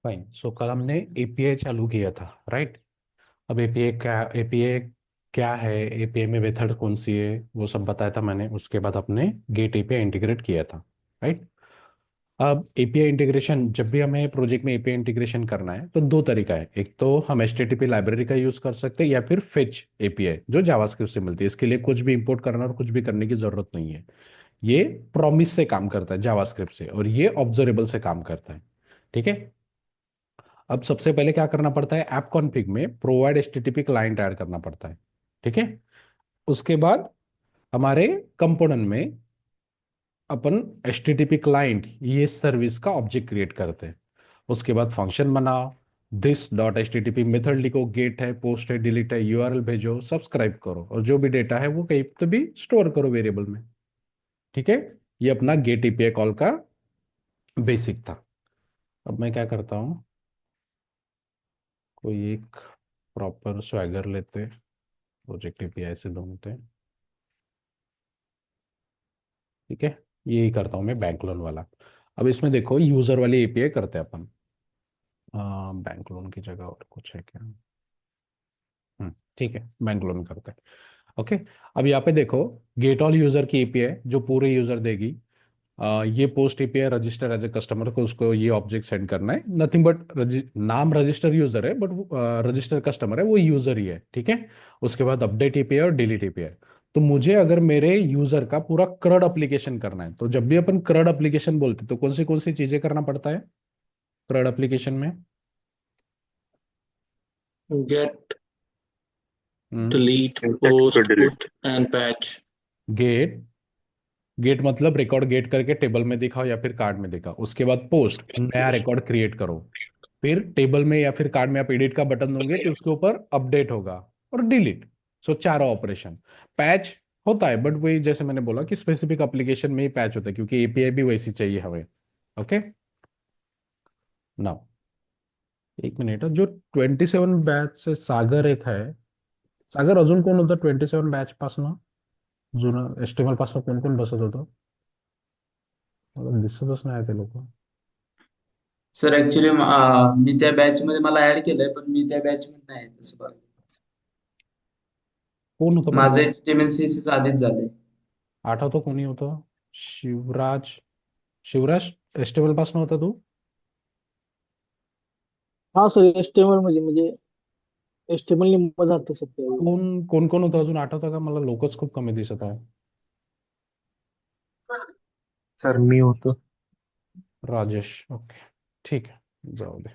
Fine. सो कल हमने API चालू किया था, राइट। अब एपीआई क्या है, एपीआई में मेथड कौन सी है, वो सब बताया था मैंने। उसके बाद अपने गेट एपीआई इंटीग्रेट किया था, राइट। अब एपीआई इंटीग्रेशन, जब भी हमें प्रोजेक्ट में एपीआई इंटीग्रेशन करना है तो दो तरीका है। एक तो हम एचटीटीपी लाइब्रेरी का यूज कर सकते हैं, या फिर फेच एपीआई जो जावास्क्रिप्ट से मिलती है। इसके लिए कुछ भी इंपोर्ट करना और कुछ भी करने की जरूरत नहीं है। ये प्रॉमिस से काम करता है जावास्क्रिप्ट से, और ये ऑब्जर्वेबल से काम करता है, ठीक है। अब सबसे पहले क्या करना पड़ता है, ऐप कॉन्फ़िग में प्रोवाइड एचटीटीपी क्लाइंट ऐड करना पड़ता है, ठीक है। उसके बाद हमारे कंपोनेंट में अपन एचटीटीपी क्लाइंट ये सर्विस का ऑब्जेक्ट क्रिएट करते हैं। उसके बाद फंक्शन बनाओ, this dot H T T P method लिखो, गेट है, पोस्ट है, डिलीट है, यूआरएल भेजो, सब्सक्राइब करो, और जो भी डेटा है वो कहीं तो भी स्टोर करो वेरिएबल में, ठीक है। ये अपना गेट एपीआई कॉल का बेसिक था। अब मैं क्या करता हूँ, कोई एक प्रॉपर स्वैगर लेते, प्रोजेक्ट एपीआई से ढूंढते हैं, ठीक है। यही करता हूँ मैं बैंक लोन वाला। अब इसमें देखो यूजर वाली एपीआई करते हैं अपन। बैंक लोन की जगह और कुछ है क्या? ठीक है, बैंक लोन करते हैं। ओके। अब यहाँ पे देखो, गेट ऑल यूजर की एपीआई जो पूरे यूजर देगी। ये post API register as a customer को, उसको ये ऑब्जेक्ट सेंड करना है, नथिंग बट नाम रजिस्टर यूजर है, बट रजिस्टर कस्टमर है, वो यूजर ही है, ठीक है। उसके बाद अपडेट एपीआई और डिलीट एपीआई। तो मुझे अगर मेरे यूजर का पूरा क्रड एप्लीकेशन करना है, तो जब भी अपन क्रड एप्लीकेशन बोलते हैं तो कौन सी चीजें करना पड़ता है क्रड एप्लीकेशन में? Get, हम्म delete, इंसेक्ट पे post, delete. put, and patch. Get, get मतलब रिकॉर्ड गेट करके टेबल में दिखाओ या फिर कार्ड में दिखाओ। उसके बाद पोस्ट, नया रिकॉर्ड क्रिएट करो। फिर टेबल में या फिर कार्ड में आप एडिट का बटन दोगे तो उसके ऊपर अपडेट होगा। और डिलीट। सो चारों ऑपरेशन। पैच होता है, बट वही जैसे मैंने बोला कि स्पेसिफिक एप्लीकेशन में ही पैच होता है, क्योंकि एपीआई भी वैसी चाहिए हमें। ओके। नाउ एक मिनिट, जो 27 बॅच से सागर एक आहे, सागर अजून कोण होतं 27 बॅच पासनं? जुनं एस्टिमल पासनं कोण कोण बसत होतं? मला दिसतच नाही ते लोक. सर ऍक्च्युली मी त्या बॅच मध्ये मला ऍड केलंय, पण मी त्या बॅच मध्ये नाही आहे तसं बघ. कोण होतं बरं माझं ते? HTML CSS आधीच झालंय. आठवतो कोणी होतं? शिवराज. शिवराज एस्टिमल पासनं होता तू? हाँ सर, एचटीएमएल म्हणजे एचटीएमएल निम्म झालं सर त्यावेळी. कोण होतं अजून आठवतं का? मला लोकच खूप कमी दिसत आहे. सर मी होतो। राजेश, ओके, ठीक है, जाओ दे।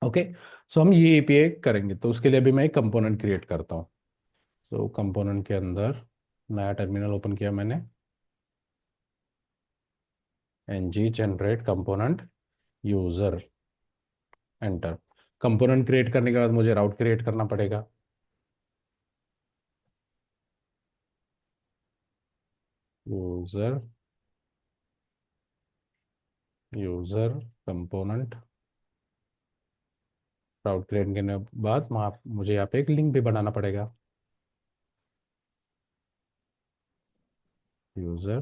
ओके। सो हम ये एपीआई करेंगे, तो उसके लिए अभी मैं एक कंपोनेंट क्रिएट करता हूँ। तो कंपोनेंट के अंदर नया टर्मिनल ओपन किया मैंने, ng generate component user, enter. Component create करने के बाद मुझे राउट क्रिएट करना पड़ेगा। यूजर, यूजर कंपोनेंट, राउट क्रिएट करने के बाद मुझे यहाँ पे एक लिंक भी बनाना पड़ेगा। यूजर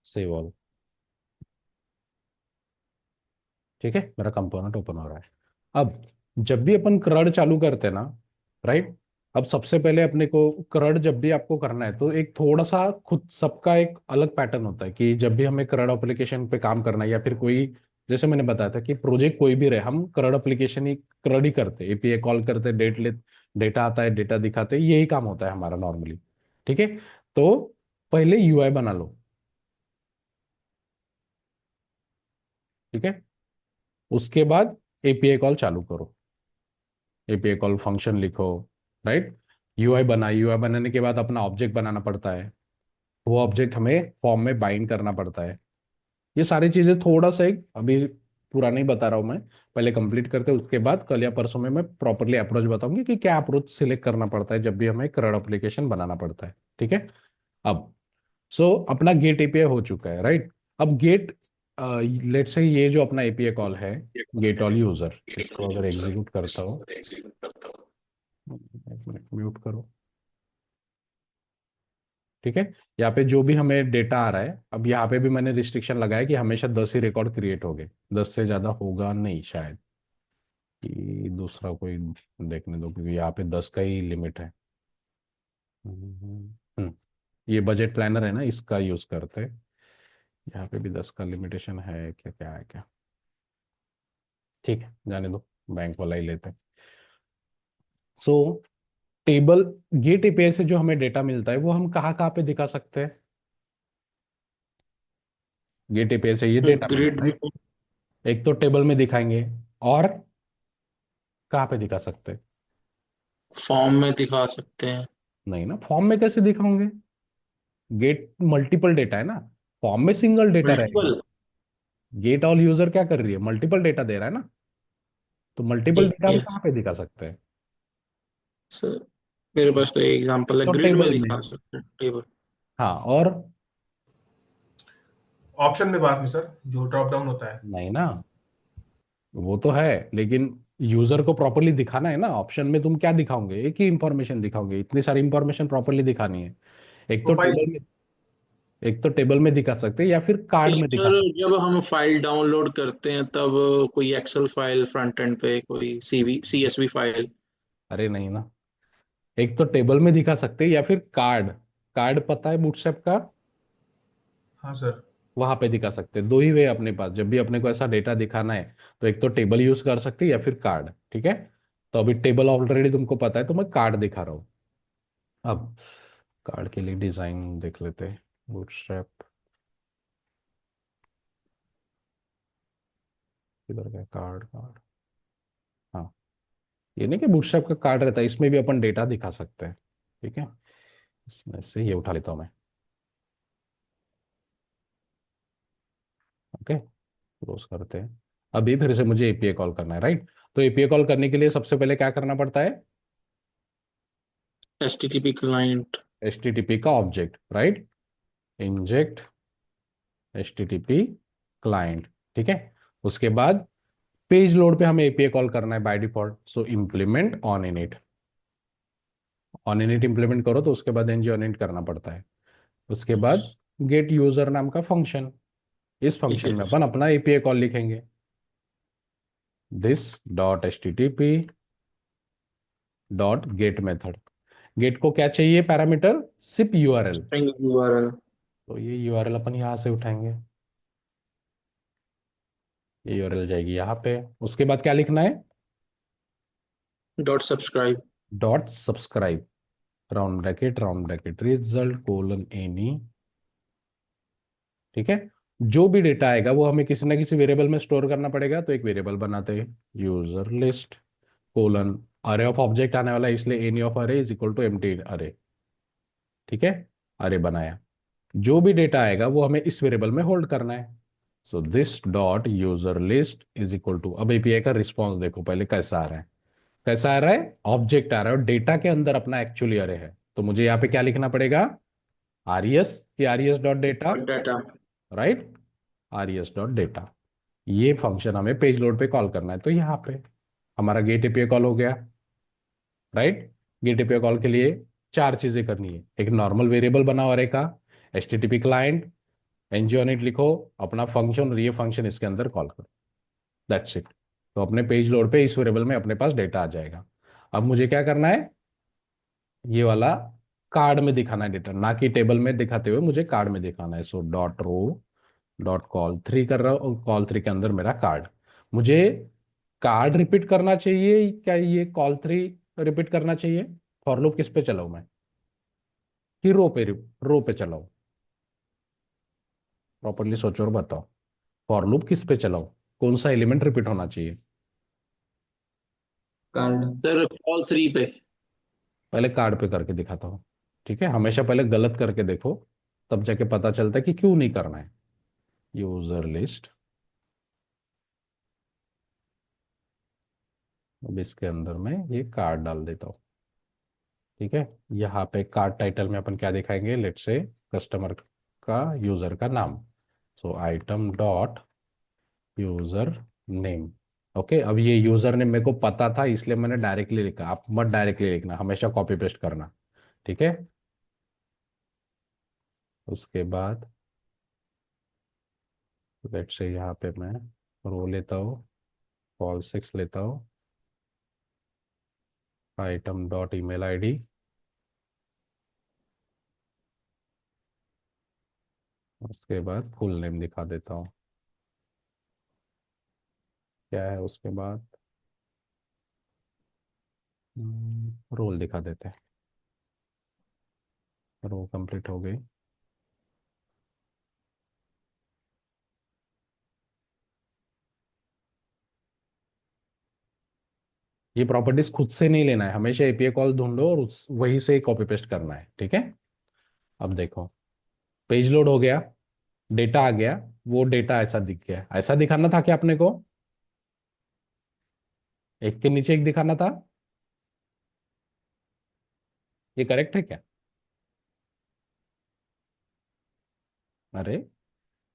सेव ऑल, ठीक है, मेरा कंपोनेंट ओपन हो रहा है। अब जब भी अपन क्रड चालू करते हैं ना, राइट। अब सबसे पहले अपने को क्रड जब भी आपको करना है तो एक थोड़ा सा खुद सबका एक अलग पैटर्न होता है कि जब भी हमें क्रड एप्लीकेशन पे काम करना है, या फिर कोई, जैसे मैंने बताया था कि प्रोजेक्ट कोई भी रहे, हम क्रड एप्लीकेशन ही क्रड ही करते, एपीआई कॉल करते, डेटा आता है, डेटा दिखाते, यही काम होता है हमारा नॉर्मली, ठीक है। तो पहले यूआई बना लो, ठीक है। उसके बाद एपीआई कॉल चालू करो, एपीआई कॉल फंक्शन लिखो, राइट। यूआई बनाने के बाद अपना ऑब्जेक्ट बनाना पड़ता है। वो ऑब्जेक्ट हमें फॉर्म में बाइंड करना पड़ता है। ये सारी चीजें थोड़ा सा एक अभी पूरा नहीं बता रहा हूं मैं, पहले कंप्लीट करते हैं, उसके बाद कल या परसों में मैं प्रॉपरली अप्रोच बताऊंगी कि क्या अप्रोच सिलेक्ट करना पड़ता है जब भी हमें करंट एप्लीकेशन बनाना पड़ता है, ठीक है। अब अपना गेट एपीआई हो चुका है, राइट। अब गेट, लेट्स से ये जो अपना एपीआई कॉल है, गेट ऑल यूजर, इसको अगर एग्जीक्यूट करता हो, एक मिनट म्यूट करो, ठीक है। यहाँ पे जो भी हमें डेटा आ रहा है, अब यहाँ पे भी मैंने रिस्ट्रिक्शन लगाया कि हमेशा 10 ही रिकॉर्ड क्रिएट हो गए, 10 से ज्यादा होगा नहीं शायद, कि दूसरा कोई देखने दो, क्योंकि यहाँ पे 10 का ही लिमिट है। हम्म, ये बजट प्लानर है ना, इसका यूज करते हैं। यहाँ पे भी 10 का लिमिटेशन है क्या, क्या है क्या, ठीक है जाने दो, बैंक वाला ही लेते हैं। सो टेबल, गेट एपीआई से जो हमें डेटा मिलता है वो हम कहाँ कहाँ पे दिखा सकते हैं? गेट एपीआई से ये डेटा मिलता ग्रिड है, right? एक तो टेबल में दिखाएंगे, और कहाँ पे दिखा सकते हैं? फॉर्म में दिखा सकते हैं। नहीं ना, फॉर्म में कैसे दिखाओगे? गेट मल्टीपल डेटा है ना, फॉर्म में सिंगल डेटा रहेगा। मल्टीपल। गेट ऑल यूजर क्या कर रही है, मल्टीपल डेटा दे रहा है ना, तो मल्टीपल ठीक डेटा हम है कहाँ पे दिखा सकते हैं? सर, मेरे पास तो एग्जांपल है, तो ग्रिड में टेबल में। दिखा सकते हैं, टेबल। हाँ, और ऑप्शन में बाद में सर, जो ड्रॉप डाउन होता है। नहीं ना, वो तो है, लेकिन यूजर को प्रॉपरली दिखाना है ना, ऑप्शन में तुम क्या दिखाओगे, एक ही इंफॉर्मेशन दिखाओगे, इतनी सारी इंफॉर्मेशन प्रॉपरली दिखानी है। एक तो प्रोफाइल। टेबल में, एक तो टेबल में दिखा सकते हैं या फिर कार्ड में दिखा सर सकते जब हम फाइल डाउनलोड करते हैं तब कोई एक्सेल फाइल फ्रंट एंड पे, कोई सीएसवी फाइल। हैं। अरे नहीं ना, एक तो टेबल में दिखा सकते हैं या फिर कार्ड, कार्ड पता है बूटस्ट्रैप का, हाँ सर। वहां पे दिखा सकते हैं। दो ही वे अपने पास, जब भी अपने को ऐसा डेटा दिखाना है तो एक तो टेबल यूज कर सकते हैं या फिर कार्ड, ठीक है। तो अभी टेबल ऑलरेडी तुमको पता है, तो मैं कार्ड दिखा रहा हूँ। अब कार्ड के लिए डिजाइन देख लेते हैं, बूटस्ट्रैप किधर गया, कार्ड कार्ड, हाँ, ये नहीं कि बूटस्ट्रैप का कार्ड रहता है, इसमें भी अपन डेटा दिखा सकते हैं, ठीक है। इसमें से ये उठा लेता हूँ मैं, ओके, क्लोज करते हैं। अभी फिर से मुझे एपीआई कॉल करना है, राइट? तो एपीआई कॉल करने के लिए सबसे पहले क्या करना पड़ता है? HTTP client. एचटीटीपी का object, right, inject HTTP client, ठीक है। उसके बाद पेज लोड पे हमें एपीआई कॉल करना है by default, so implement on init, on init implement करो तो उसके बाद एनजी ऑन इनिट करना पड़ता है। उसके बाद गेट यूजर नाम का फंक्शन, इस ठीक फंक्शन है। में अपन अपना एपीआई कॉल लिखेंगे, this dot H T T P dot get method. Get को क्या चाहिए पैरामीटर, सिर्फ यूआरएल, स्ट्रिंग यूआरएल। तो ये यूआरएल अपन यहाँ से उठाएंगे, ये यूआरएल जाएगी यहाँ पे। उसके बाद क्या लिखना है, dot subscribe. Dot subscribe, round bracket result colon any, ठीक है। जो भी डेटा आएगा वो हमें किसी ना किसी वेरिएबल में स्टोर करना पड़ेगा, तो एक वेरिएबल बनाते हैं, यूजर लिस्ट कोलन, अरे ऑफ ऑब्जेक्ट आने वाला है इसलिए एनी ऑफ अरे इज इक्वल टू एम्प्टी अरे, ठीक है। अरे बनाया, जो भी डेटा आएगा वो हमें इस वेरिएबल में होल्ड करना है। So this dot user list is equal to, अब एपीआई का रिस्पॉन्स देखो पहले कैसा आ रहा है, कैसा आ रहा है, ऑब्जेक्ट आ रहा है और डेटा के अंदर अपना एक्चुअली अरे है, तो मुझे यहाँ पे क्या लिखना पड़ेगा, आरईएस कि RES dot data, data. Right, RES dot data. ये फंक्शन हमें पेज लोड पे कॉल करना है, तो यहाँ पे हमारा गेट एपीआई कॉल हो गया, राइट। गेट एपीआई कॉल के लिए चार चीजें करनी है, एक नॉर्मल वेरिएबल बनाओ अरे का, एचटीटीपी क्लाइंट, एनजीओनिट लिखो, अपना फंक्शन, और ये फंक्शन इसके अंदर कॉल करो, दैट्स इट। तो अपने पेज लोड पे इस वेरिएबल में अपने पास डेटा आ जाएगा। अब मुझे क्या करना है, ये वाला कार्ड में दिखाना है डेटा, ना कि टेबल में दिखाते हुए मुझे कार्ड में दिखाना है। So dot row dot col three कर रहा हूँ, और कॉल थ्री के अंदर मेरा कार्ड, मुझे कार्ड रिपीट करना चाहिए क्या, ये कॉल थ्री रिपीट करना चाहिए? फॉर लूप किस पे चलाऊं मैं, कि रो पे चलाऊं? प्रॉपरली सोचो और बताओ, फॉर लूप किस पे चलाऊं, कौन सा एलिमेंट रिपीट होना चाहिए? कार्ड। सर कॉल 3 पे। पहले कार्ड पे करके दिखाता हूँ, ठीक है। हमेशा पहले गलत करके देखो, तब जाके पता चलता है कि क्यों नहीं करना है। यूजर लिस्ट, अब इसके अंदर मैं ये कार्ड डाल देता हूँ, ठीक है। यहाँ पे कार्ड टाइटल में अपन क्या दिखाएंगे, लेट से कस्टमर का यूजर का नाम, so item dot user name, okay. अब ये यूजर नेम मेरे को पता था इसलिए मैंने डायरेक्टली लिखा, आप मत डायरेक्टली लिखना, हमेशा कॉपी पेस्ट करना, ठीक है। उसके बाद लेट से यहाँ पे मैं रो लेता हूँ, कॉल 6 लेता हूँ, आइटम डॉट ईमेल आईडी, उसके बाद फुल नेम दिखा देता हूँ। क्या है उसके बाद, रोल दिखा देते हैं। रो कंप्लीट हो गई। ये प्रॉपर्टीज खुद से नहीं लेना है, हमेशा एपीआई कॉल ढूंढो और वहीं से कॉपी पेस्ट करना है, ठीक है। अब देखो, पेज लोड हो गया, डेटा आ गया, वो डेटा ऐसा दिख गया, ऐसा दिखाना था क्या अपने को, एक के नीचे एक दिखाना था। ये करेक्ट है क्या? अरे,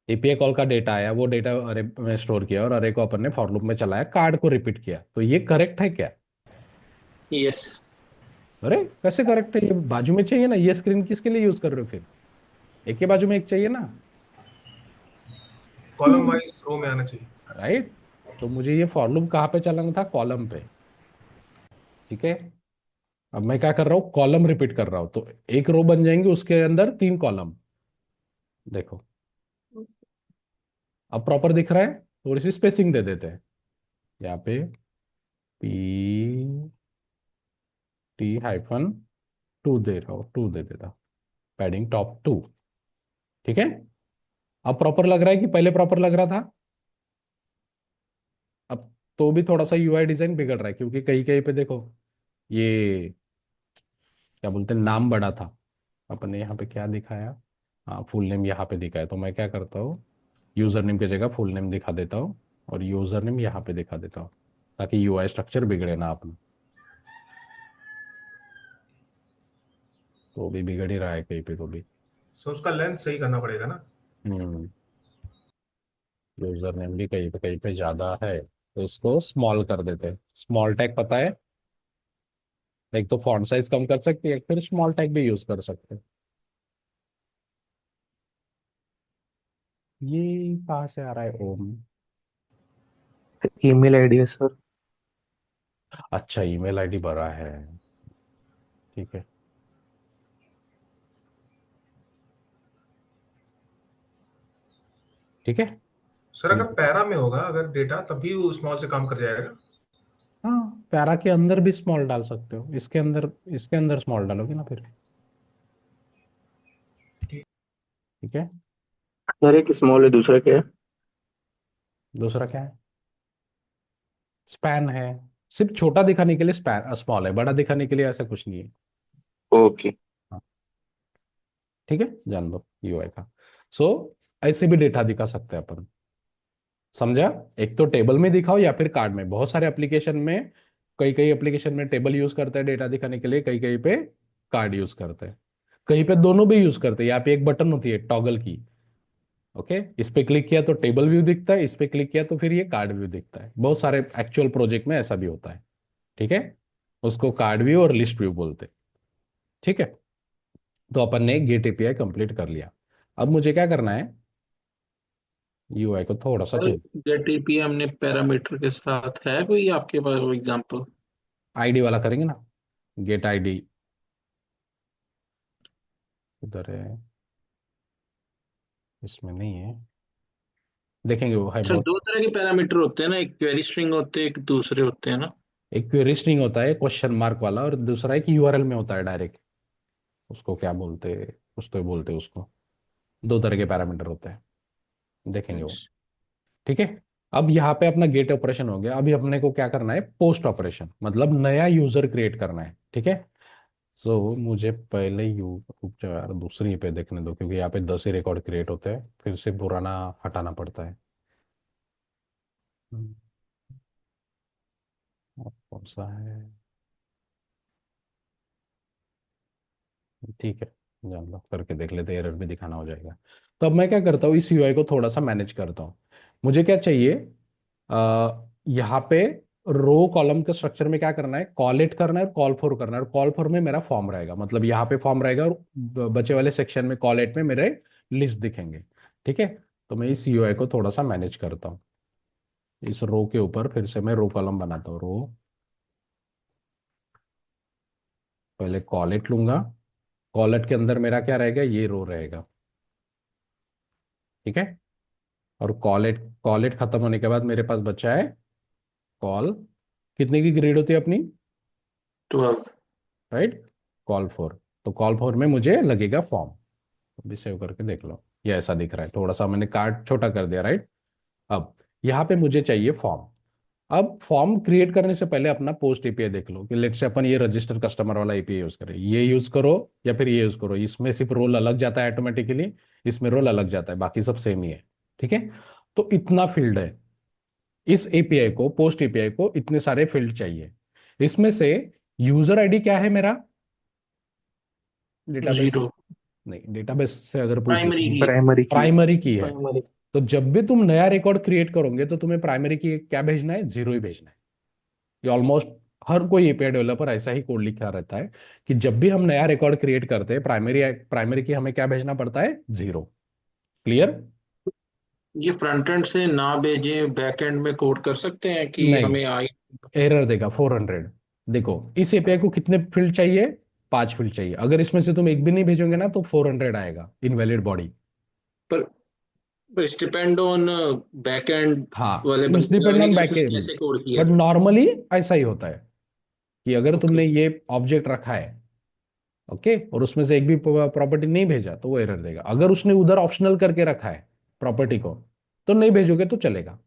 एपीआई कॉल का डेटा आया, वो डेटा अरे में स्टोर किया और अरे को अपन ने फॉर लूप में चलाया, कार्ड को रिपीट किया, तो ये करेक्ट है क्या? यस। अरे कैसे करेक्ट है, ये बाजू में चाहिए ना, ये स्क्रीन किसके लिए यूज कर रहे हो फिर, एक के बाजू में एक चाहिए ना, कॉलम वाइज रो में आना चाहिए। राइट। तो मुझे ये फॉर लूप कहाँ पे चलाना था, कॉलम पे, ठीक है। अब मैं क्या कर रहा हूँ, कॉलम रिपीट कर रहा हूँ, तो एक रो बन जाएंगे, उसके अंदर 3 कॉलम। देखो, अब प्रॉपर दिख रहा है, थोड़ी सी स्पेसिंग दे देते हैं यहाँ पे, पी टी हाइफन 2 दे रहा हूँ, 2 दे देता, पैडिंग टॉप 2, ठीक है। अब प्रॉपर लग रहा है कि पहले प्रॉपर लग रहा था? अब तो भी थोड़ा सा यूआई डिजाइन बिगड़ रहा है, क्योंकि कहीं कहीं पे देखो, ये क्या बोलते हैं, नाम बड़ा था, अपने यहाँ पे क्या दिखाया, हाँ फुल नेम यहाँ पे दिखाया, तो मैं क्या करता हूँ, यूजर नेम की जगह फुल नेम दिखा देता हूँ और यूजर नेम यहाँ पे दिखा देता हूँ, ताकि यूआई स्ट्रक्चर बिगड़े ना अपना। तो भी बिगड़ ही रहा है कहीं पे तो भी। सो उसका लेंथ सही करना पड़ेगा ना। हम्म यूजर नेम भी कहीं पे ज्यादा है, तो इसको स्मॉल कर देते हैं, स्मॉल टैग पता है, एक तो फॉन्ट साइज कम कर सकते हैं, फिर स्मॉल टैग भी यूज कर सकते हैं। ये कहाँ से आ रहा है ओम? ईमेल आईडी है सर। अच्छा, ईमेल आईडी भरा है, ठीक है। ठीक है। सर अगर पैरा में होगा अगर डेटा तभी वो स्मॉल से काम कर जाएगा। हाँ, पैरा के अंदर भी स्मॉल डाल सकते हो, इसके अंदर स्मॉल डालोगे ना फिर, ठीक। ठीक है। सर एक स्मॉल है, दूसरा क्या है? दूसरा क्या है, स्पैन है, सिर्फ छोटा दिखाने के लिए स्पैन स्मॉल है, बड़ा दिखाने के लिए ऐसा कुछ नहीं है। ओके। हाँ, ठीक है, जान लो यूआई का। सो ऐसे भी डेटा दिखा सकते हैं अपन, समझा। एक तो टेबल में दिखाओ या फिर कार्ड में, बहुत सारे एप्लीकेशन में, कई कई एप्लीकेशन में टेबल यूज करते हैं डेटा दिखाने के लिए, कई कई पे कार्ड यूज करते हैं, कहीं पे दोनों भी यूज करते हैं। यहाँ पे एक बटन होती है टॉगल की, ओके, इस पे क्लिक किया तो टेबल व्यू दिखता है, इस पे क्लिक किया तो फिर ये कार्ड व्यू दिखता है, बहुत सारे एक्चुअल प्रोजेक्ट में ऐसा भी होता है, ठीक है। उसको कार्ड व्यू और लिस्ट व्यू बोलते हैं, ठीक है। तो अपन ने गेट एपीआई कंप्लीट कर लिया। अब मुझे क्या करना है, यूआई को थोड़ा सा सर चेंज, गेट एपीआई हमने पैरामीटर के साथ है कोई आपके पास एग्जांपल? आईडी वाला करेंगे ना, गेट आईडी उधर है, इसमें नहीं है, देखेंगे वो है सर बहुत। दो तरह के पैरामीटर होते हैं ना, एक क्वेरी स्ट्रिंग होते हैं, एक दूसरे होते हैं ना। एक क्वेरी स्ट्रिंग होता है क्वेश्चन मार्क वाला, और दूसरा एक यूआरएल में होता है डायरेक्ट, उसको क्या बोलते हैं, कुछ तो बोलते हैं उसको, 2 तरह के पैरामीटर होते हैं, देखेंगे वो, अच्छा। ठीक है। अब यहाँ पे अपना गेट ऑपरेशन हो गया, अभी अपने को क्या करना है, पोस्ट ऑपरेशन, मतलब नया यूजर क्रिएट करना है, ठीक है। सो मुझे पहले यू रुक जाओ यार, दूसरी पे देखने दो, क्योंकि यहाँ पे 10 ही रिकॉर्ड क्रिएट होते हैं, फिर से पुराना हटाना पड़ता है। हम्म, अब कौन सा है, ठीक है, जान लो, करके देख लेते, एरर भी दिखाना हो जाएगा। तो अब मैं क्या करता हूँ, इस यूआई को थोड़ा सा मैनेज करता हूँ। मुझे क्या चाहिए, यहाँ पे रो कॉलम के स्ट्रक्चर में क्या करना है, कॉलेट करना है और कॉल फॉर करना है, और कॉल फॉर में मेरा फॉर्म रहेगा, मतलब यहाँ पे फॉर्म रहेगा और बचे वाले सेक्शन में कॉलेट में मेरे लिस्ट दिखेंगे। ठीक है, तो मैं इस यूआई को थोड़ा सा मैनेज करता हूँ। इस रो के ऊपर फिर से मैं रो कॉलम बनाता हूँ। रो, पहले कॉलेट लूंगा, कॉलेट के अंदर मेरा क्या रहेगा, ये रो रहेगा। ठीक है, और कॉलेट कॉलेट खत्म होने के बाद मेरे पास बचा है कॉल। कितने की ग्रेड होती है अपनी, 12। Right, call for. तो कॉल फॉर में मुझे लगेगा फॉर्म। अभी सेव करके देख लो, ये ऐसा दिख रहा है, थोड़ा सा मैंने कार्ड छोटा कर दिया, राइट। अब यहाँ पे मुझे चाहिए फॉर्म। अब फॉर्म क्रिएट करने से पहले अपना पोस्ट एपीआई देख लो कि लेट से अपन ये रजिस्टर कस्टमर वाला एपीआई यूज करें, ये यूज करो या फिर ये यूज करो। इसमें सिर्फ रोल अलग जाता है ऑटोमेटिकली, इसमें रोल अलग जाता है, बाकी सब सेम ही है। ठीक है, तो इतना फील्ड है, इस एपीआई को, पोस्ट एपीआई को इतने सारे फील्ड चाहिए। इसमें से यूजर आईडी क्या है मेरा, डेटाबेस, 0 नहीं डेटाबेस से अगर पूछ प्राइमरी लो, की। प्राइमरी की। प्राइमरी की है। प्राइमरी। तो जब भी तुम नया रिकॉर्ड क्रिएट करोगे तो तुम्हें प्राइमरी की क्या भेजना है, जीरो ही भेजना है। ये ऑलमोस्ट हर कोई एपीआई डेवलपर ऐसा ही कोड लिखा रहता है कि जब भी हम नया रिकॉर्ड क्रिएट करते हैं, प्राइमरी प्राइमरी की हमें क्या भेजना पड़ता है, जीरो। क्लियर? ये फ्रंट एंड से ना भेजें, बैक एंड में कोड कर सकते हैं कि नहीं, हमें आई। एरर देगा 400। देखो, इस एपीआई को कितने फील्ड चाहिए, 5 फील्ड चाहिए। अगर इसमें से तुम एक भी नहीं भेजोगे ना तो 400 आएगा, इनवैलिड बॉडी। पर it's depend on back and हाँ, वाले इट्स बंदे डिपेंड ने ऑन कि बैक उसने एंड, कैसे कोड किया बट है। नॉर्मली ऐसा ही होता है कि अगर ओके। तुमने ये ऑब्जेक्ट रखा है, ओके, और उसमें से एक भी प्रॉपर्टी नहीं भेजा तो वो एरर देगा। अगर उसने उधर ऑप्शनल करके रखा है प्रॉपर्टी को, तो नहीं भेजोगे तो चलेगा।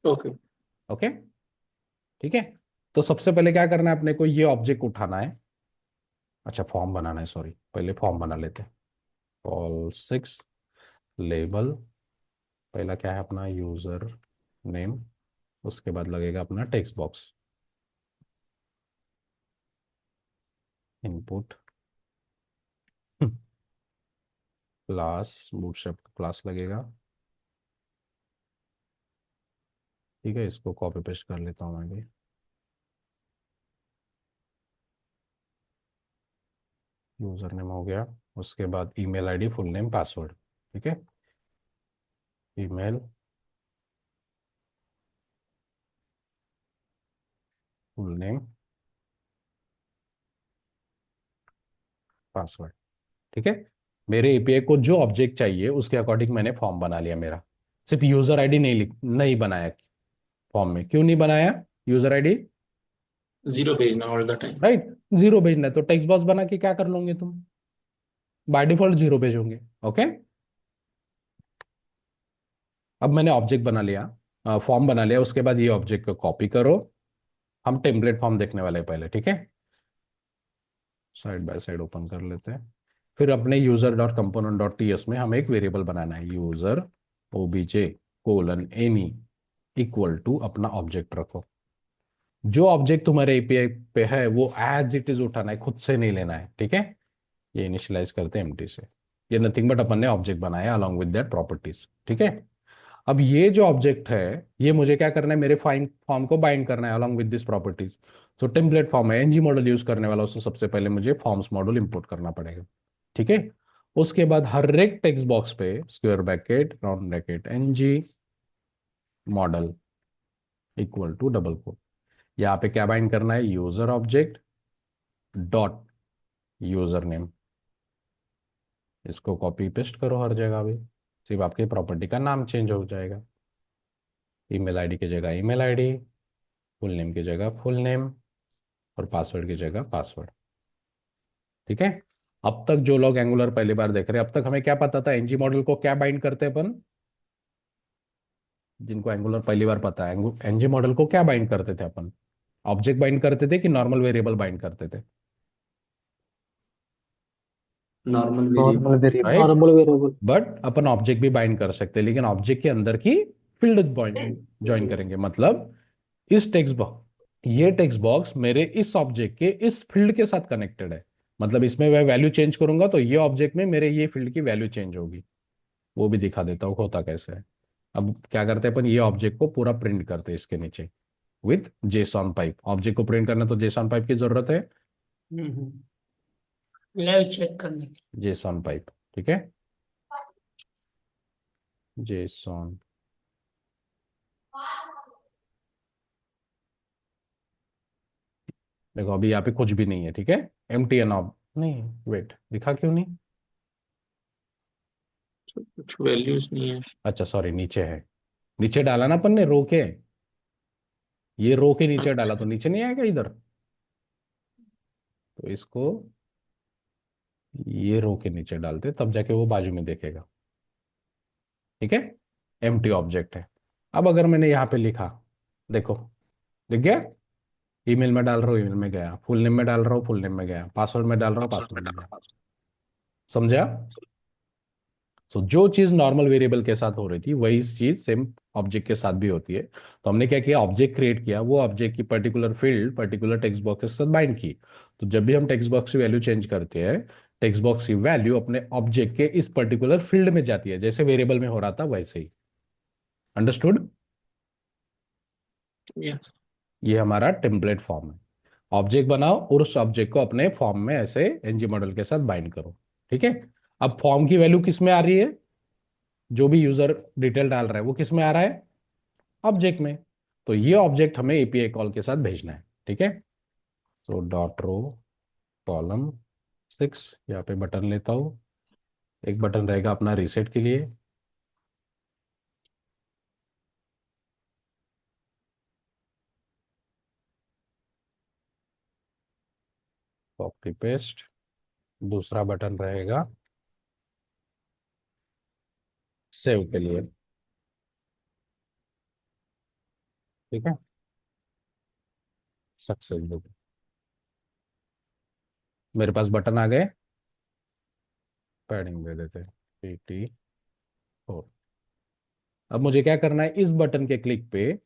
ओके। ओके, ठीक है। तो सबसे पहले क्या करना है, अपने को ये ऑब्जेक्ट उठाना है। अच्छा, फॉर्म बनाना है, सॉरी, पहले फॉर्म बना लेते हैं। कॉल 6 लेबल, पहला क्या है अपना, यूजर नेम, उसके बाद लगेगा अपना text box, input, class, bootstrap class लगेगा। ठीक है, इसको कॉपी पेस्ट कर लेता हूँ मैं भी। यूजर नेम हो गया, उसके बाद email ID, full name, password. ठीक है, ईमेल, फुल नेम, पासवर्ड। ठीक है, मेरे एपीआई को जो ऑब्जेक्ट चाहिए उसके अकॉर्डिंग मैंने फॉर्म बना लिया मेरा। सिर्फ यूजर आईडी नहीं बनाया फॉर्म में। क्यों नहीं बनाया यूजर आईडी, 0 भेजना all the time. Right, zero भेजना है। तो टेक्स्ट बॉक्स बना के क्या कर लोगे तुम, बाय डिफॉल्ट जीरो भेजोगे। ओके, अब मैंने ऑब्जेक्ट बना लिया, फॉर्म बना लिया, उसके बाद ये ऑब्जेक्ट को कॉपी करो। हम टेम्पलेट फॉर्म देखने वाले हैं पहले, ठीक है। साइड बाय साइड ओपन कर लेते हैं। फिर अपने user dot component dot TS में हमें एक वेरिएबल बनाना है, user OBJ colon any equal to अपना ऑब्जेक्ट रखो। जो ऑब्जेक्ट तुम्हारे एपीआई पे है वो एज इट इज उठाना है, खुद से नहीं लेना है। ठीक है, ये इनिशियलाइज करते हैं एम्प्टी से। ये नथिंग बट अपन ने ऑब्जेक्ट बनाया अलॉन्ग विद दैट प्रॉपर्टीज। ठीक है, अब ये जो ऑब्जेक्ट है, ये मुझे क्या करना है, मेरे फाइन फॉर्म को बाइंड करना है अलॉन्ग विद दिस प्रॉपर्टीज। तो टेम्पलेट फॉर्म है, एनजी मॉडल यूज करने वाला, उससे सबसे पहले मुझे फॉर्म्स मॉडल इंपोर्ट करना पड़ेगा। ठीक है, उसके बाद हर एक टेक्स्ट बॉक्स पे square bracket round bracket NG model equal to double quote. यहाँ पे क्या बाइंड करना है, user object dot user name. इसको कॉपी पेस्ट करो हर जगह भी, सिर्फ आपकी प्रॉपर्टी का नाम चेंज हो जाएगा। ईमेल आईडी की जगह ईमेल आईडी, फुल नेम की जगह फुल नेम, और पासवर्ड की जगह पासवर्ड। ठीक है, अब तक जो लोग एंगुलर पहली बार देख रहे हैं, अब तक हमें क्या पता था, एनजी मॉडल को क्या बाइंड करते हैं अपन, जिनको एंगुलर पहली बार पता है, एनजी मॉडल को क्या बाइंड करते थे अपन, ऑब्जेक्ट बाइंड करते थे कि नॉर्मल वेरिएबल बाइंड करते थे, normal variable. Normal variable. Right. Normal variable. But upon object भी बाइंड कर सकते हैं, लेकिन ऑब्जेक्ट के अंदर की फील्ड ज्वाइन करेंगे। मतलब इस टेक्स्ट बॉक्स, ये टेक्स्ट बॉक्स मेरे इस ऑब्जेक्ट के इस फील्ड के साथ कनेक्टेड है। मतलब इसमें मैं वैल्यू चेंज करूंगा तो ये ऑब्जेक्ट में मेरे ये फील्ड की वैल्यू चेंज होगी। वो भी दिखा देता हूँ होता कैसे है। अब क्या करते हैं अपन, ये ऑब्जेक्ट को पूरा प्रिंट करते हैं इसके नीचे। With JSON pipe. ऑब्जेक्ट को प्रिंट करना तो जेसॉन पाइप की जरूरत है, लाइव चेक करने के जेसॉन पाइप। ठीक है, जेसॉन। देखो अभी यहाँ पे कुछ भी नहीं है, ठीक है, एम्प्टी है नॉब नहीं, वेट दिखा क्यों नहीं? कुछ वैल्यूज नहीं है। अच्छा सॉरी, नीचे है, नीचे डाला ना अपन ने रो के, ये रो के नीचे डाला तो नीचे नहीं आएगा इधर, तो इसको ये रो के नीचे डालते तब जाके वो बाजू में देखेगा। ठीक है, एम्प्टी ऑब्जेक्ट है। अब अगर मैंने यहाँ पे लिखा, देखो दिख गया, ईमेल में डाल रहा हूँ ईमेल में गया, फुल नेम में डाल रहा हूँ फुल नेम में गया, पासवर्ड में डाल रहा हूँ पासवर्ड में गया। समझा? तो जो चीज नॉर्मल वेरिएबल के साथ हो रही थी वही चीज सेम ऑब्जेक्ट के साथ भी होती है। तो हमने क्या किया, ऑब्जेक्ट क्रिएट किया, वो ऑब्जेक्ट की particular field particular text box के साथ बाइंड की। तो जब भी हम टेक्स्ट बॉक्स की वैल्यू चेंज करते हैं, टेक्स्ट बॉक्स की वैल्यू अपने ऑब्जेक्ट के इस पर्टिकुलर फील्ड में जाती है, जैसे वेरिएबल में हो रहा था वैसे ही। अंडरस्टूड? Yes. ये हमारा टेम्पलेट फॉर्म है। ऑब्जेक्ट बनाओ और उस ऑब्जेक्ट को अपने फॉर्म में ऐसे एनजी मॉडल के साथ बाइंड करो। ठीक है, अब फॉर्म की वैल्यू किस में आ रही है, जो भी यूजर डिटेल डाल रहा है वो किस में आ रहा है, ऑब्जेक्ट में। तो ये ऑब्जेक्ट हमें एपीआई कॉल के साथ भेजना है। ठीक है, तो डॉट रो कॉलम 6, यहाँ पे बटन लेता हूँ, एक बटन रहेगा अपना रीसेट के लिए, कॉपी पेस्ट। दूसरा बटन रहेगा सेव के लिए। ठीक है, सक्सेस दो, मेरे पास बटन आ गए, पैडिंग दे देते PT4। अब मुझे क्या करना है, इस बटन के क्लिक पे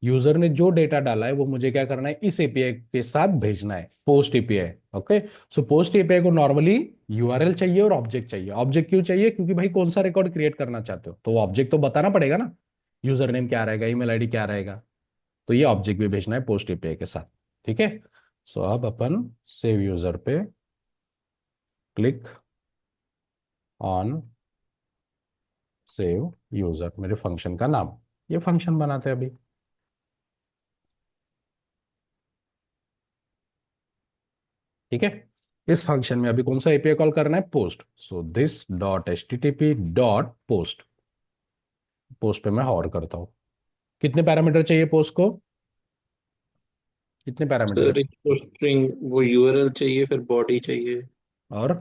यूजर ने जो डेटा डाला है वो मुझे क्या करना है, इस एपीआई के साथ भेजना है, post API. Okay, so post API को नॉर्मली यूआरएल चाहिए और ऑब्जेक्ट चाहिए। ऑब्जेक्ट क्यों चाहिए, क्योंकि भाई कौन सा रिकॉर्ड क्रिएट करना चाहते हो तो वो ऑब्जेक्ट तो बताना पड़ेगा ना, यूजर नेम क्या रहेगा, ईमेल आईडी क्या रहेगा, तो ये ऑब्जेक्ट भी भेजना है पोस्ट एपीआई के साथ। ठीक है, सो अब अपन सेव यूजर पे क्लिक ऑन सेव यूजर, मेरे फंक्शन का नाम, ये फंक्शन बनाते हैं अभी। ठीक है, इस फंक्शन में अभी कौन सा एपीआई कॉल करना है, post. So this dot HTTP dot post, post पे मैं हॉर करता हूँ। कितने पैरामीटर चाहिए पोस्ट को, कितने पैरामीटर? सर एक स्ट्रिंग वो यूआरएल चाहिए, फिर बॉडी चाहिए, और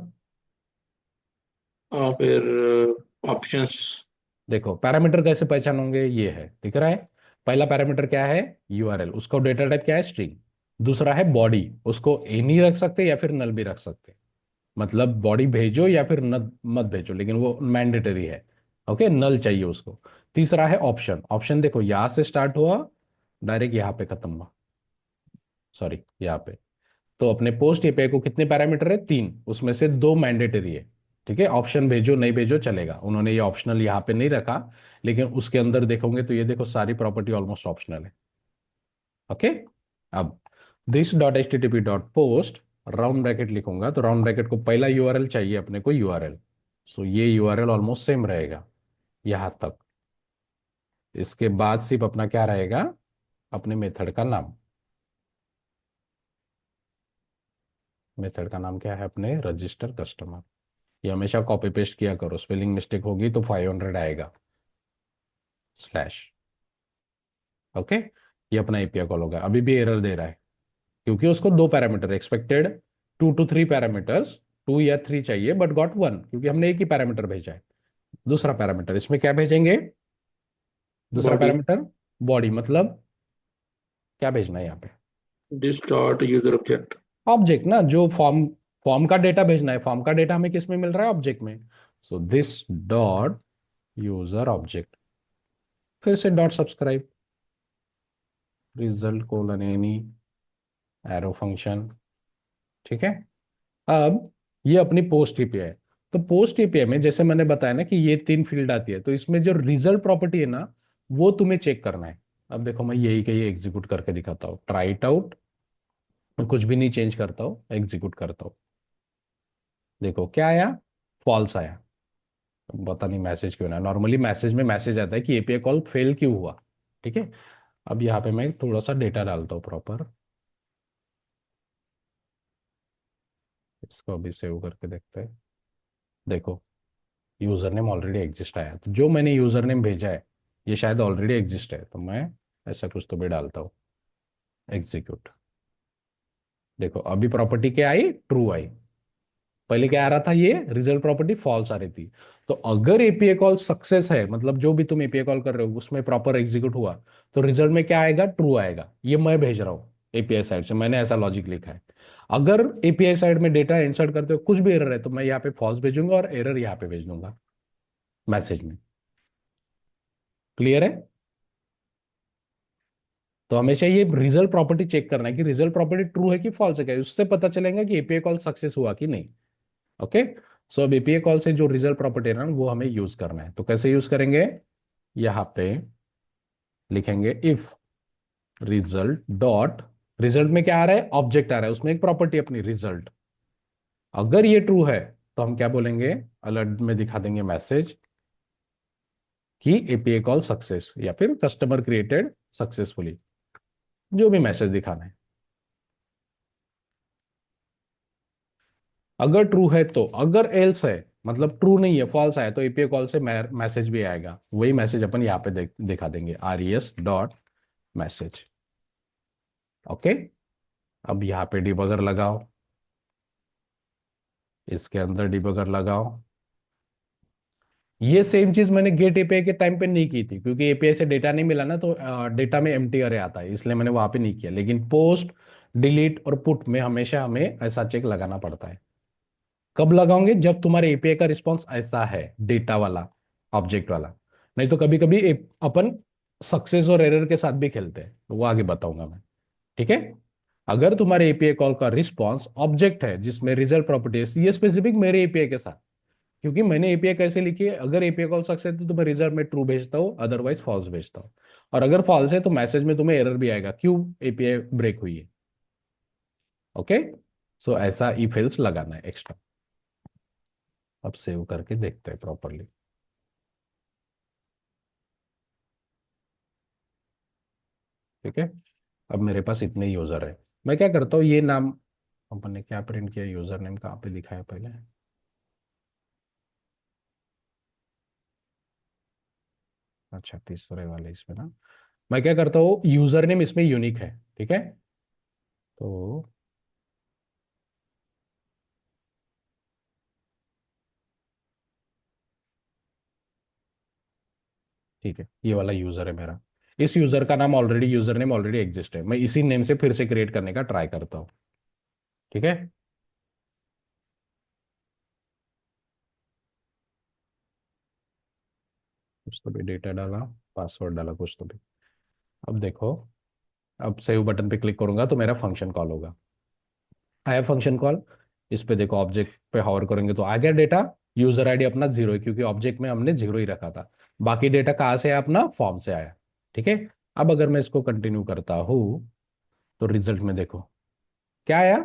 और फिर ऑप्शंस। देखो पैरामीटर कैसे पहचान होंगे, ये है दिख रहा है। पहला पैरामीटर क्या है, यूआरएल, उसका डेटा टाइप क्या है, स्ट्रिंग। दूसरा है बॉडी, उसको एनी रख सकते या फिर नल भी रख सकते, मतलब बॉडी भेजो या फिर मत भेजो, लेकिन वो मैंडेटरी है। ओके, नल चाहिए उसको। तीसरा है ऑप्शन, ऑप्शन देखो यहां से स्टार्ट हुआ डायरेक्ट यहाँ पे खत्म हुआ, सॉरी यहाँ पे। तो अपने पोस्ट एपीआई को कितने पैरामीटर है, 3, उसमें से 2 मैंडेटरी है। ठीक है, ऑप्शन भेजो नहीं भेजो चलेगा, उन्होंने ये ऑप्शनल यहाँ पे नहीं रखा, लेकिन उसके अंदर देखोगे तो ये देखो सारी प्रॉपर्टी ऑलमोस्ट ऑप्शनल है। ओके, अब this dot H T T P dot post round bracket लिखूंगा, तो राउंड ब्रैकेट को पहला यूआरएल चाहिए अपने को, यूआरएल। सो ये यूआरएल ऑलमोस्ट सेम रहेगा यहां तक। इसके बाद सिर्फ अपना क्या रहेगा, अपने मेथड का नाम। मेथड का नाम क्या है अपने, रजिस्टर कस्टमर। ये हमेशा कॉपी पेस्ट किया करो, स्पेलिंग मिस्टेक होगी तो 500 आएगा स्लैश। ओके, ये अपना एपीआई कॉल होगा, अभी भी एरर दे रहा है क्योंकि उसको 2 पैरामीटर एक्सपेक्टेड, 2 to 3 पैरामीटर्स, 2 या 3 चाहिए बट गॉट 1, क्योंकि हमने एक ही पैरामीटर भेजा है। दूसरा पैरामीटर इसमें क्या भेजेंगे, दूसरा बॉडी, पैरामीटर बॉडी, मतलब क्या भेजना है यहाँ पे, this dot user object. Object ना, जो फॉर्म फॉर्म का डेटा भेजना है, फॉर्म का डेटा हमें किस में मिल रहा है, ऑब्जेक्ट में। So this dot user object, फिर से dot subscribe, result colon any arrow function. ठीक है, अब ये अपनी पोस्ट एपीआई है। तो पोस्ट एपीआई में जैसे मैंने बताया ना कि ये 3 फील्ड आती है, तो इसमें जो रिजल्ट प्रॉपर्टी है ना वो तुम्हें चेक करना है। अब देखो मैं यही का ये एग्जीक्यूट करके दिखाता हूँ, ट्राई इट आउट। मैं कुछ भी नहीं चेंज करता हूँ, एग्जीक्यूट करता हूँ। देखो क्या आया, फॉल्स आया। पता नहीं मैसेज क्यों ना, नॉर्मली मैसेज में मैसेज आता है कि एपीआई कॉल फेल क्यों हुआ। ठीक है, अब यहाँ पे मैं थोड़ा सा डेटा डालता हूँ प्रॉपर। इसको अभी सेव करके देखते हैं। देखो यूजर नेम ऑलरेडी एग्जिस्ट आया, तो जो मैंने यूजर नेम भेजा है ये शायद ऑलरेडी एग्जिस्ट है, तो मैं ऐसा कुछ तो भी डालता हूँ, एग्जीक्यूट। देखो अभी प्रॉपर्टी क्या आई, ट्रू आई। पहले क्या आ रहा था, ये रिजल्ट प्रॉपर्टी फॉल्स आ रही थी। तो अगर एपीआई कॉल सक्सेस है, मतलब जो भी तुम एपीआई कॉल कर रहे हो उसमें प्रॉपर एग्जीक्यूट हुआ, तो रिजल्ट में क्या आएगा, ट्रू आएगा। ये मैं भेज रहा हूँ एपीआई साइड से, मैंने ऐसा लॉजिक लिखा है। अगर एपीआई साइड में डेटा इंसर्ट करते हो कुछ भी एरर है, तो मैं यहाँ पे फॉल्स भेजूंगा और एरर यहाँ पे भेज दूंगा मैसेज में। क्लियर है? तो हमेशा ये रिजल्ट प्रॉपर्टी चेक करना है कि रिजल्ट प्रॉपर्टी ट्रू है कि फॉल्स है, क्या उससे पता चलेगा कि एपीआई कॉल सक्सेस हुआ कि नहीं। ओके, सो अब एपीआई कॉल से जो रिजल्ट प्रॉपर्टी है ना वो हमें यूज करना है। तो कैसे यूज करेंगे, यहाँ पे लिखेंगे इफ रिजल्ट डॉट, रिजल्ट में क्या आ रहा है, ऑब्जेक्ट आ रहा है, उसमें एक प्रॉपर्टी अपनी रिजल्ट। अगर ये ट्रू है तो हम क्या बोलेंगे, अलर्ट में दिखा देंगे मैसेज कि एपीआई कॉल सक्सेस, या फिर कस्टमर क्रिएटेड सक्सेसफुली, जो भी मैसेज दिखाना है। अगर ट्रू है तो, अगर एल्स है मतलब ट्रू नहीं है, फॉल्स आया, तो एपीआई कॉल से मैसेज भी आएगा। वही मैसेज अपन यहाँ पे दिखा देंगे, res डॉट मैसेज। ओके, अब यहाँ पे डिबगर लगाओ, इसके अंदर डिबगर लगाओ। ये सेम चीज मैंने गेट एपीआई के टाइम पे नहीं की थी, क्योंकि एपीआई से डेटा नहीं मिला ना, तो डेटा में एम्प्टी अरे आता है, इसलिए मैंने वहां पे नहीं किया। लेकिन पोस्ट, डिलीट और पुट में हमेशा हमें ऐसा चेक लगाना पड़ता है। कब लगाओगे, जब तुम्हारे एपीआई का रिस्पॉन्स ऐसा है, डेटा वाला, ऑब्जेक्ट वाला। नहीं तो कभी कभी अपन सक्सेस और एरर के साथ भी खेलते हैं, तो वो आगे बताऊंगा मैं। ठीक है, अगर तुम्हारे एपीआई कॉल का रिस्पॉन्स ऑब्जेक्ट है जिसमें रिजल्ट प्रॉपर्टी है, ये स्पेसिफिक मेरे एपीआई के साथ, क्योंकि मैंने एपीआई कैसे लिखी है, अगर एपीआई कॉल सक्सेस है तो मैं रिजल्ट में ट्रू भेजता हूँ, अदरवाइज फॉल्स भेजता हूँ। और अगर फॉल्स है तो मैसेज में तुम्हें एरर भी आएगा, क्यों, एपीआई ब्रेक हुई है। ओके, सो ऐसा इफ एल्स लगाना है एक्स्ट्रा। अब सेव करके देखते हैं प्रॉपरली। ठीक है, अब मेरे पास इतने यूजर है। मैं क्या करता हूँ, ये नाम अपन ने क्या प्रिंट किया, यूजर नेम कहाँ पे लिखा है पहले, अच्छा तीसरे वाले इसमें ना। मैं क्या करता हूँ, यूजर नेम इसमें यूनिक है। ठीक है, तो ठीक है, ये वाला यूजर है मेरा। इस यूजर का नाम already, user name already exist है, मैं इसी नेम से फिर से क्रिएट करने का ट्राई करता हूँ। ठीक है, कुछ तो भी डेटा डाला, पासवर्ड डाला कुछ तो भी। अब देखो, अब सेव बटन पे क्लिक करूंगा तो मेरा फंक्शन कॉल होगा। आया फंक्शन कॉल, इस पे देखो ऑब्जेक्ट पे हॉवर करेंगे तो आ गया डेटा। यूजर आईडी अपना 0 है, क्योंकि ऑब्जेक्ट में हमने 0 ही रखा था। बाकी डेटा कहाँ से आया, अपना फॉर्म से आया। ठीक है, अब अगर मैं इसको कंटिन्यू करता हूँ तो रिजल्ट में देखो क्या आया,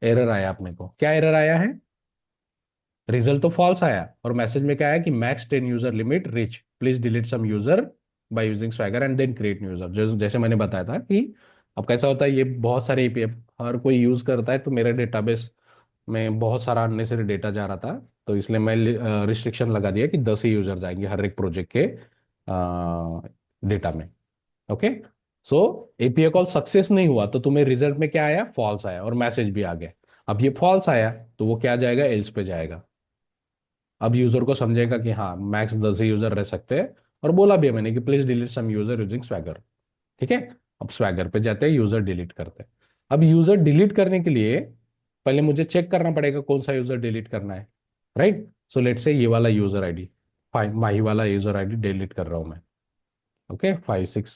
एरर आया। अपने को क्या एरर आया है, रिजल्ट तो फॉल्स आया, और मैसेज में क्या आया कि max 10 user limit reach, please delete some user by using Swagger and then create new user. जैसे मैंने बताया था कि अब कैसा होता है, ये बहुत सारे एपीआई हर कोई यूज करता है, तो मेरे डेटाबेस में बहुत सारा अननेसेसरी डेटा जा रहा था। तो इसलिए मैं रिस्ट्रिक्शन लगा दिया कि 10 ही यूजर जाएंगे हर एक प्रोजेक्ट के डेटा में। ओके, सो एपीआई कॉल सक्सेस नहीं हुआ तो तुम्हें रिजल्ट में क्या आया, फॉल्स आया, और मैसेज भी आ गया। अब ये फॉल्स आया तो वो क्या जाएगा, एल्स पे जाएगा। अब यूजर को समझेगा कि हाँ मैक्स 10 ही यूजर रह सकते हैं, और बोला भी है मैंने कि please delete some user using Swagger. ठीक है, अब स्वैगर पे जाते हैं, यूजर डिलीट करते हैं। अब यूजर डिलीट करने के लिए पहले मुझे चेक करना पड़ेगा कौन सा यूजर डिलीट करना है, राइट। सो लेट से ये वाला यूजर आईडी, माही वाला यूजर आईडी डिलीट कर रहा हूं मैं। ओके, 5 6,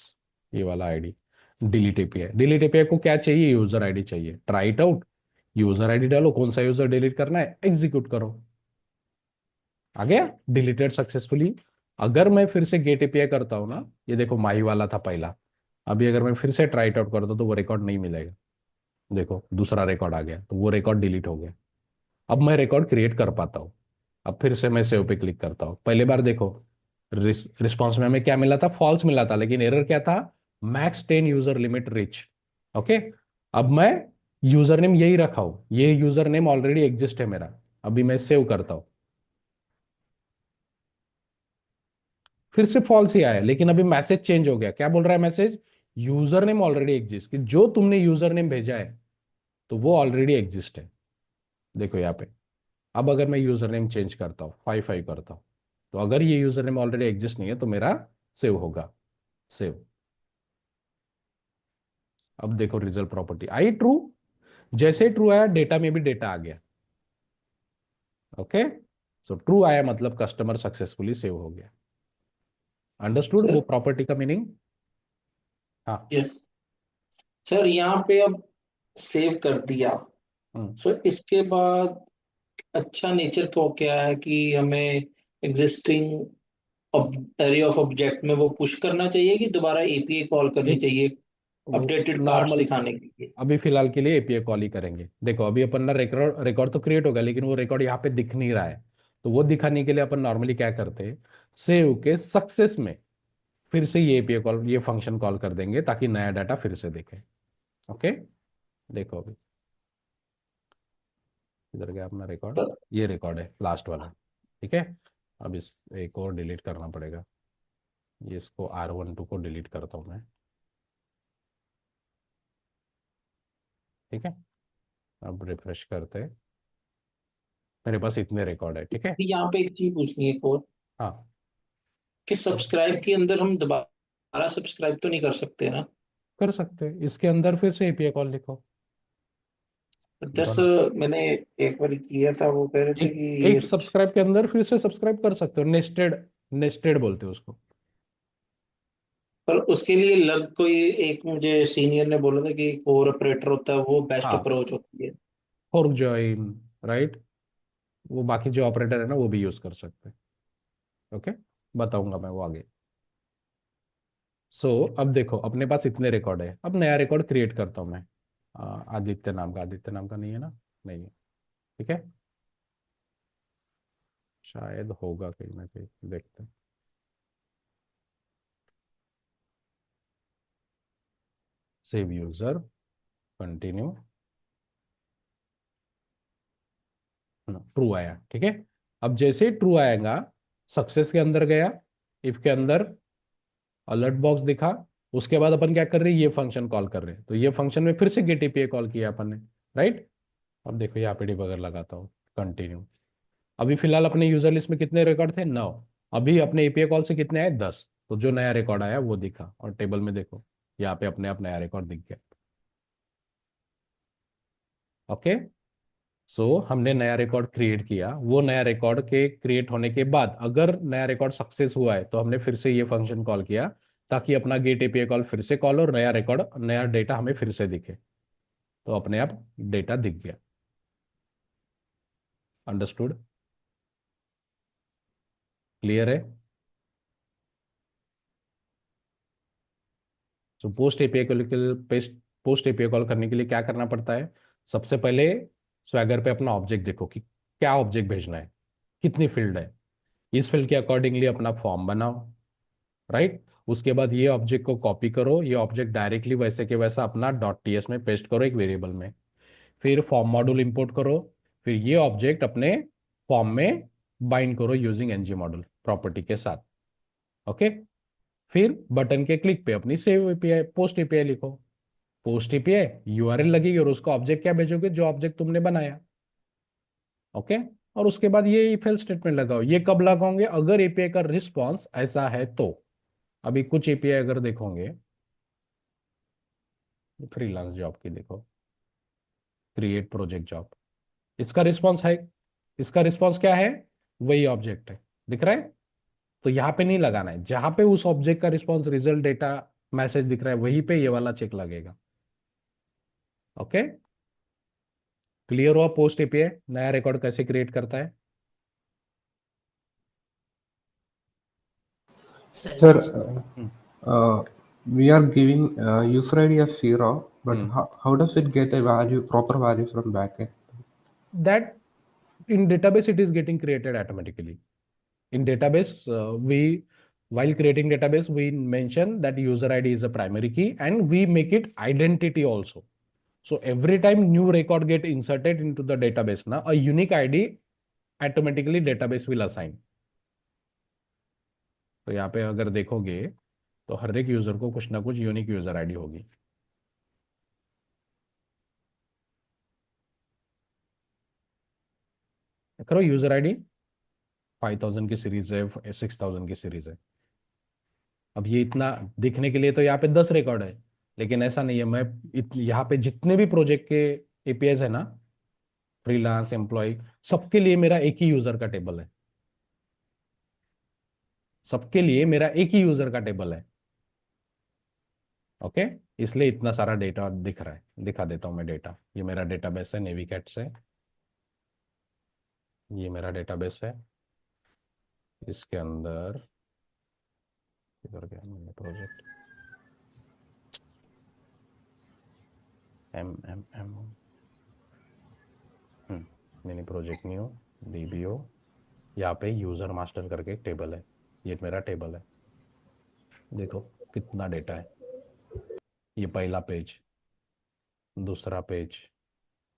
ये वाला ID delete API. Delete API को क्या चाहिए, यूजर आईडी चाहिए। Try it out, user ID डालो, कौन सा यूजर डिलीट करना है, एग्जीक्यूट करो। आ गया, डिलीटेड सक्सेसफुली। अगर मैं फिर से गेट एपीआई करता हूँ ना, ये देखो माही वाला था पहला, अभी अगर मैं फिर से ट्राई आउट करता हूँ तो वो रिकॉर्ड नहीं मिलेगा। देखो दूसरा रिकॉर्ड आ गया, तो वो रिकॉर्ड डिलीट हो गया। अब मैं रिकॉर्ड क्रिएट कर पाता हूँ। अब फिर से मैं सेव पे क्लिक करता हूँ। पहले बार देखो रिस्पॉन्स में हमें क्या मिला था, फॉल्स मिला था, लेकिन एरर क्या था, max 10 user limit rich. Okay. अब मैं यूजर नेम यही रखा हूं, ये यूजर नेम ऑलरेडी एग्जिस्ट है मेरा। अभी मैं सेव करता हूं, फिर से फॉल्स ही आया, लेकिन अभी मैसेज चेंज हो गया। क्या बोल रहा है message, user name already exist, कि जो तुमने यूजर नेम भेजा है तो वो ऑलरेडी एग्जिस्ट है। देखो यहाँ पे, अब अगर मैं यूजर नेम चेंज करता हूँ, 55 करता हूँ, तो अगर ये यूजर नेम ऑलरेडी एग्जिस्ट नहीं है तो मेरा सेव होगा। सेव। अब देखो रिजल्ट प्रॉपर्टी आई ट्रू, जैसे ट्रू आया डेटा में भी डेटा आ गया। ओके। सो ट्रू आया मतलब कस्टमर सक्सेसफुली सेव हो गया। Understood sir. वो प्रॉपर्टी का मीनिंग। हाँ। यस सर, यहाँ पे अब सेव कर दिया। हम्म। सर इसके बाद अच्छा नेचर को क्या है कि हमें एग्जिस्टिंग एरिया ऑफ ऑब्जेक्ट में वो पुश करना चाहिए कि दोबारा एपीआई कॉल करनी एक चाहिए वो अपडेटेड पार्ट्स नॉर्मल, दिखाने के लिए। अभी फिलहाल के लिए एपीआई कॉल ही करेंगे। देखो अभी अपन ना रिकॉर्ड रिकॉर्ड तो क्रिएट होगा, लेकिन वो रिकॉर्ड यहाँ पे दिख नहीं रहा है। तो वो दिखाने के लिए अपन नॉर्मली क्या करते हैं, सेव के सक्सेस में फिर से ये एपीआई कॉल, ये फंक्शन कॉल कर देंगे ताकि नया डाटा फिर से दिखे। ओके। देखो अभी इधर गया अपना रिकॉर्ड, पर ये रिकॉर्ड है लास्ट वाला। ठीक है। अब इस एक और डिलीट करना पड़ेगा, ये इसको R12 को डिलीट करता हूँ मैं। ठीक है। अब रिफ्रेश करते हैं, मेरे पास इतने रिकॉर्ड है। ठीक है। यहाँ पे एक चीज पूछनी है एक और, हाँ, कि सब्सक्राइब के अंदर हम दोबारा सब्सक्राइब तो नहीं कर सकते ना? कर सकते हैं, इसके अंदर फिर से एपीआई कॉल लिखो। जस्ट दोनों, मैंने एक बार किया था, वो कह रहे थे एक कि ये एक सब्सक्राइब के अंदर फिर से सब्सक्राइब कर सकते हो, नेस्टेड, नेस्टेड बोलते हो उसको। पर उसके लिए अलग कोई, एक मुझे सीनियर ने बोला था कि एक और ऑपरेटर होता है, वो बेस्ट हाँ, अप्रोच होती है। फॉर्क ज्वाइन, राइट, वो बाकी जो ऑपरेटर है ना वो भी यूज कर सकते हैं। ओके, बताऊंगा मैं वो आगे। सो अब देखो अपने पास इतने रिकॉर्ड है, अब नया रिकॉर्ड क्रिएट करता हूँ मैं। आदित्य नाम का, आदित्य नाम का नहीं है ना, नहीं है। ठीक है, शायद होगा कहीं ना कहीं, देखते हैं। सेव यूजर, कंटिन्यू, ट्रू आया। ठीक है। अब जैसे ट्रू आएगा, सक्सेस के अंदर गया, इफ के अंदर अलर्ट बॉक्स दिखा, उसके बाद अपन क्या कर रहे हैं, ये फंक्शन कॉल कर रहे हैं। तो ये फंक्शन में फिर से गेट एपीआई कॉल किया अपन ने, राइट। अब देखो यहाँ पे डिबगर लगाता हूँ, कंटिन्यू। अभी फिलहाल अपने यूजर लिस्ट में कितने रिकॉर्ड थे, 9। अभी अपने एपीआई कॉल से कितने आए, 10। तो जो नया रिकॉर्ड आया वो दिखा, और टेबल में देखो यहाँ पे अपने आप नया रिकॉर्ड दिख गया। ओके। सो हमने नया रिकॉर्ड क्रिएट किया, वो नया रिकॉर्ड के क्रिएट होने के बाद अगर नया रिकॉर्ड सक्सेस हुआ है तो हमने फिर से ये फंक्शन कॉल किया, ताकि अपना गेट एपीआई कॉल फिर से कॉल और नया रिकॉर्ड, नया डेटा हमें फिर से दिखे। तो अपने आप डेटा दिख गया। अंडरस्टूड, क्लियर है। तो पोस्ट एपीआई कॉल के लिए, पोस्ट एपीआई कॉल करने के लिए क्या करना पड़ता है, सबसे पहले स्वैगर पे अपना ऑब्जेक्ट देखो कि क्या ऑब्जेक्ट भेजना है, कितनी फील्ड है, इस फील्ड के अकॉर्डिंगली अपना फॉर्म बनाओ, राइट। उसके बाद ये ऑब्जेक्ट को कॉपी करो, ये ऑब्जेक्ट डायरेक्टली वैसे के वैसा अपना डॉट टीएस में पेस्ट करो एक वेरिएबल में। फिर फॉर्म मॉड्यूल इंपोर्ट करो, फिर ये ऑब्जेक्ट अपने फॉर्म में बाइंड करो यूजिंग एनजी मॉड्यूल प्रॉपर्टी के साथ। ओके। फिर बटन के क्लिक पे अपनी सेव एपीआई, पोस्ट एपीआई लिखो। पोस्ट एपीआई यूआरएल लगेगी, और उसको ऑब्जेक्ट क्या भेजोगे, जो ऑब्जेक्ट तुमने बनाया। ओके। और उसके बाद ये इफ एल्स स्टेटमेंट लगाओ। ये कब लगाओगे, अगर एपीआई का रिस्पॉन्स ऐसा है तो। अभी कुछ एपीआई अगर देखोगे, फ्रीलांस जॉब की देखो, क्रिएट प्रोजेक्ट जॉब, इसका रिस्पॉन्स है, इसका रिस्पॉन्स क्या है, वही ऑब्जेक्ट है, दिख रहा है। तो यहाँ पे नहीं लगाना है, जहां पे उस ऑब्जेक्ट का रिस्पॉन्स, रिजल्ट, डेटा, मैसेज दिख रहा है, वहीं पे ये वाला चेक लगेगा। ओके। क्लियर हुआ पोस्ट एपीआई नया रिकॉर्ड कैसे क्रिएट करता है। Sir, hmm we are giving user ID as 0, but hmm how does it get a value, proper value from backend? that in database it is getting created automatically. In database, we while creating database, we mention that user ID is a primary key and we make it identity also. So every time new record get inserted into the database, na a unique ID automatically database will assign. तो यहाँ पे अगर देखोगे तो हर एक user को कुछ ना कुछ यूनिक यूजर आईडी होगी. करो यूजर आईडी 5000 की सीरीज है, 6000 की सीरीज है. अब ये इतना दिखने के लिए तो यहाँ पे 10 रिकॉर्ड है, लेकिन ऐसा नहीं है. मैं यहाँ पे जितने भी प्रोजेक्ट के एपीआईज है ना, फ्रीलांस एम्प्लॉय, सबके लिए मेरा एक ही यूजर का टेबल है. सबके लिए मेरा एक ही यूजर का टेबल है. ओके, इसलिए इतना सारा डेटा दिख रहा है. दिखा देता हूं मैं डेटा. ये मेरा डेटाबेस है, नेविकेट से. ये मेरा डेटाबेस है. इसके अंदर इधर गया मेरा project, M mini project new DBO. यहाँ पे यूजर मास्टर करके एक टेबल है. ये मेरा टेबल है. देखो कितना डेटा है. ये पहला पेज, दूसरा पेज,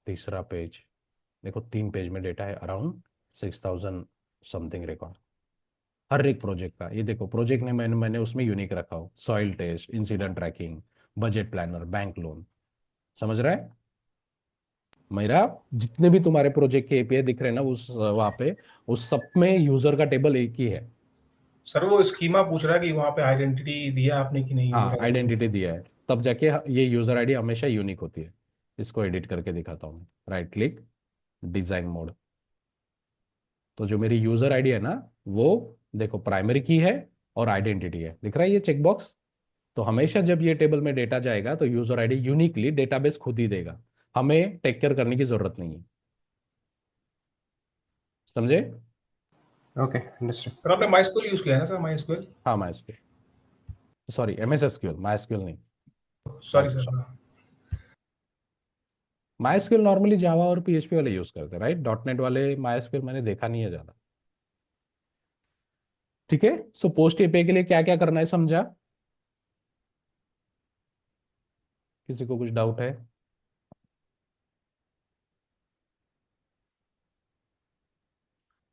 तीसरा पेज. देखो 3 पेज में डेटा है. अराउंड 6000 समथिंग रिकॉर्ड हर एक प्रोजेक्ट का. ये देखो प्रोजेक्ट ने मैंने उसमें यूनिक रखा हो. Soil test, incident tracking, budget planner, bank loan. समझ रहा है? मेरा जितने भी तुम्हारे प्रोजेक्ट के एपीआई दिख रहे हैं ना, उस वहां पे उस सब में यूजर का टेबल एक ही है. सर वो स्कीमा पूछ रहा है कि वहाँ पे आइडेंटिटी दिया आपने कि नहीं हाँ, दिया। आइडेंटिटी दिया है, तब जाके ये यूजर आईडी हमेशा यूनिक होती है. इसको एडिट करके दिखाता हूँ मैं. Right click, design mode. तो जो मेरी यूजर आईडी है ना, वो देखो प्राइमरी की है और आइडेंटिटी है. दिख रहा है ये चेकबॉक्स? तो हमेशा जब ये टेबल में डेटा जाएगा तो यूजर आईडी यूनिकली डेटाबेस खुद ही देगा. हमें टेक केयर करने की जरूरत नहीं है. समझे? Okay, understood. सर आपने माइस्क्यूएल यूज किया है ना सर, माइस्क्यूएल? हाँ, माइस्क्यूएल, सॉरी एमएसएसक्यूएल, माइस्क्यूएल नहीं. Sorry Microsoft. Sir. MySQL normally Java और पीएचपी वाले यूज करते हैं, राइट? डॉट नेट वाले माइस्क्यूएल मैंने देखा नहीं है ज्यादा. ठीक है. सो पोस्ट एपीआई के लिए क्या क्या करना है समझा? किसी को कुछ डाउट है?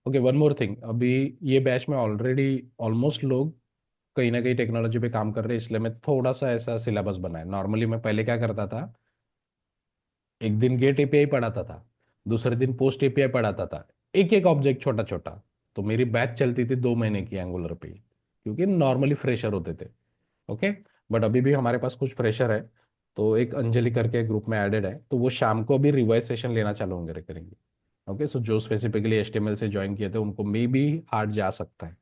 Okay, one more thing. अभी ये बैच में ऑलरेडी ऑलमोस्ट लोग कहीं ना कहीं टेक्नोलॉजी पे काम कर रहे हैं, इसलिए मैं थोड़ा सा ऐसा सिलेबस बनाया. नॉर्मली मैं पहले क्या करता था, एक दिन गेट एपीआई पढ़ाता था, दूसरे दिन पोस्ट एपीआई पढ़ाता था, एक एक ऑब्जेक्ट छोटा छोटा. तो मेरी बैच चलती थी 2 महीने की एंगुलर पे, क्योंकि नॉर्मली फ्रेशर होते थे. ओके. बट अभी भी हमारे पास कुछ फ्रेशर है, तो एक अंजलि करके ग्रुप में एडेड है, तो वो शाम को अभी रिवाइज सेशन लेना चालू होंगे करेंगे. ओके. सो जो स्पेसिफिकली एचटीएमएल से ज्वाइन किए थे उनको मे बी हार्ड जा सकता है.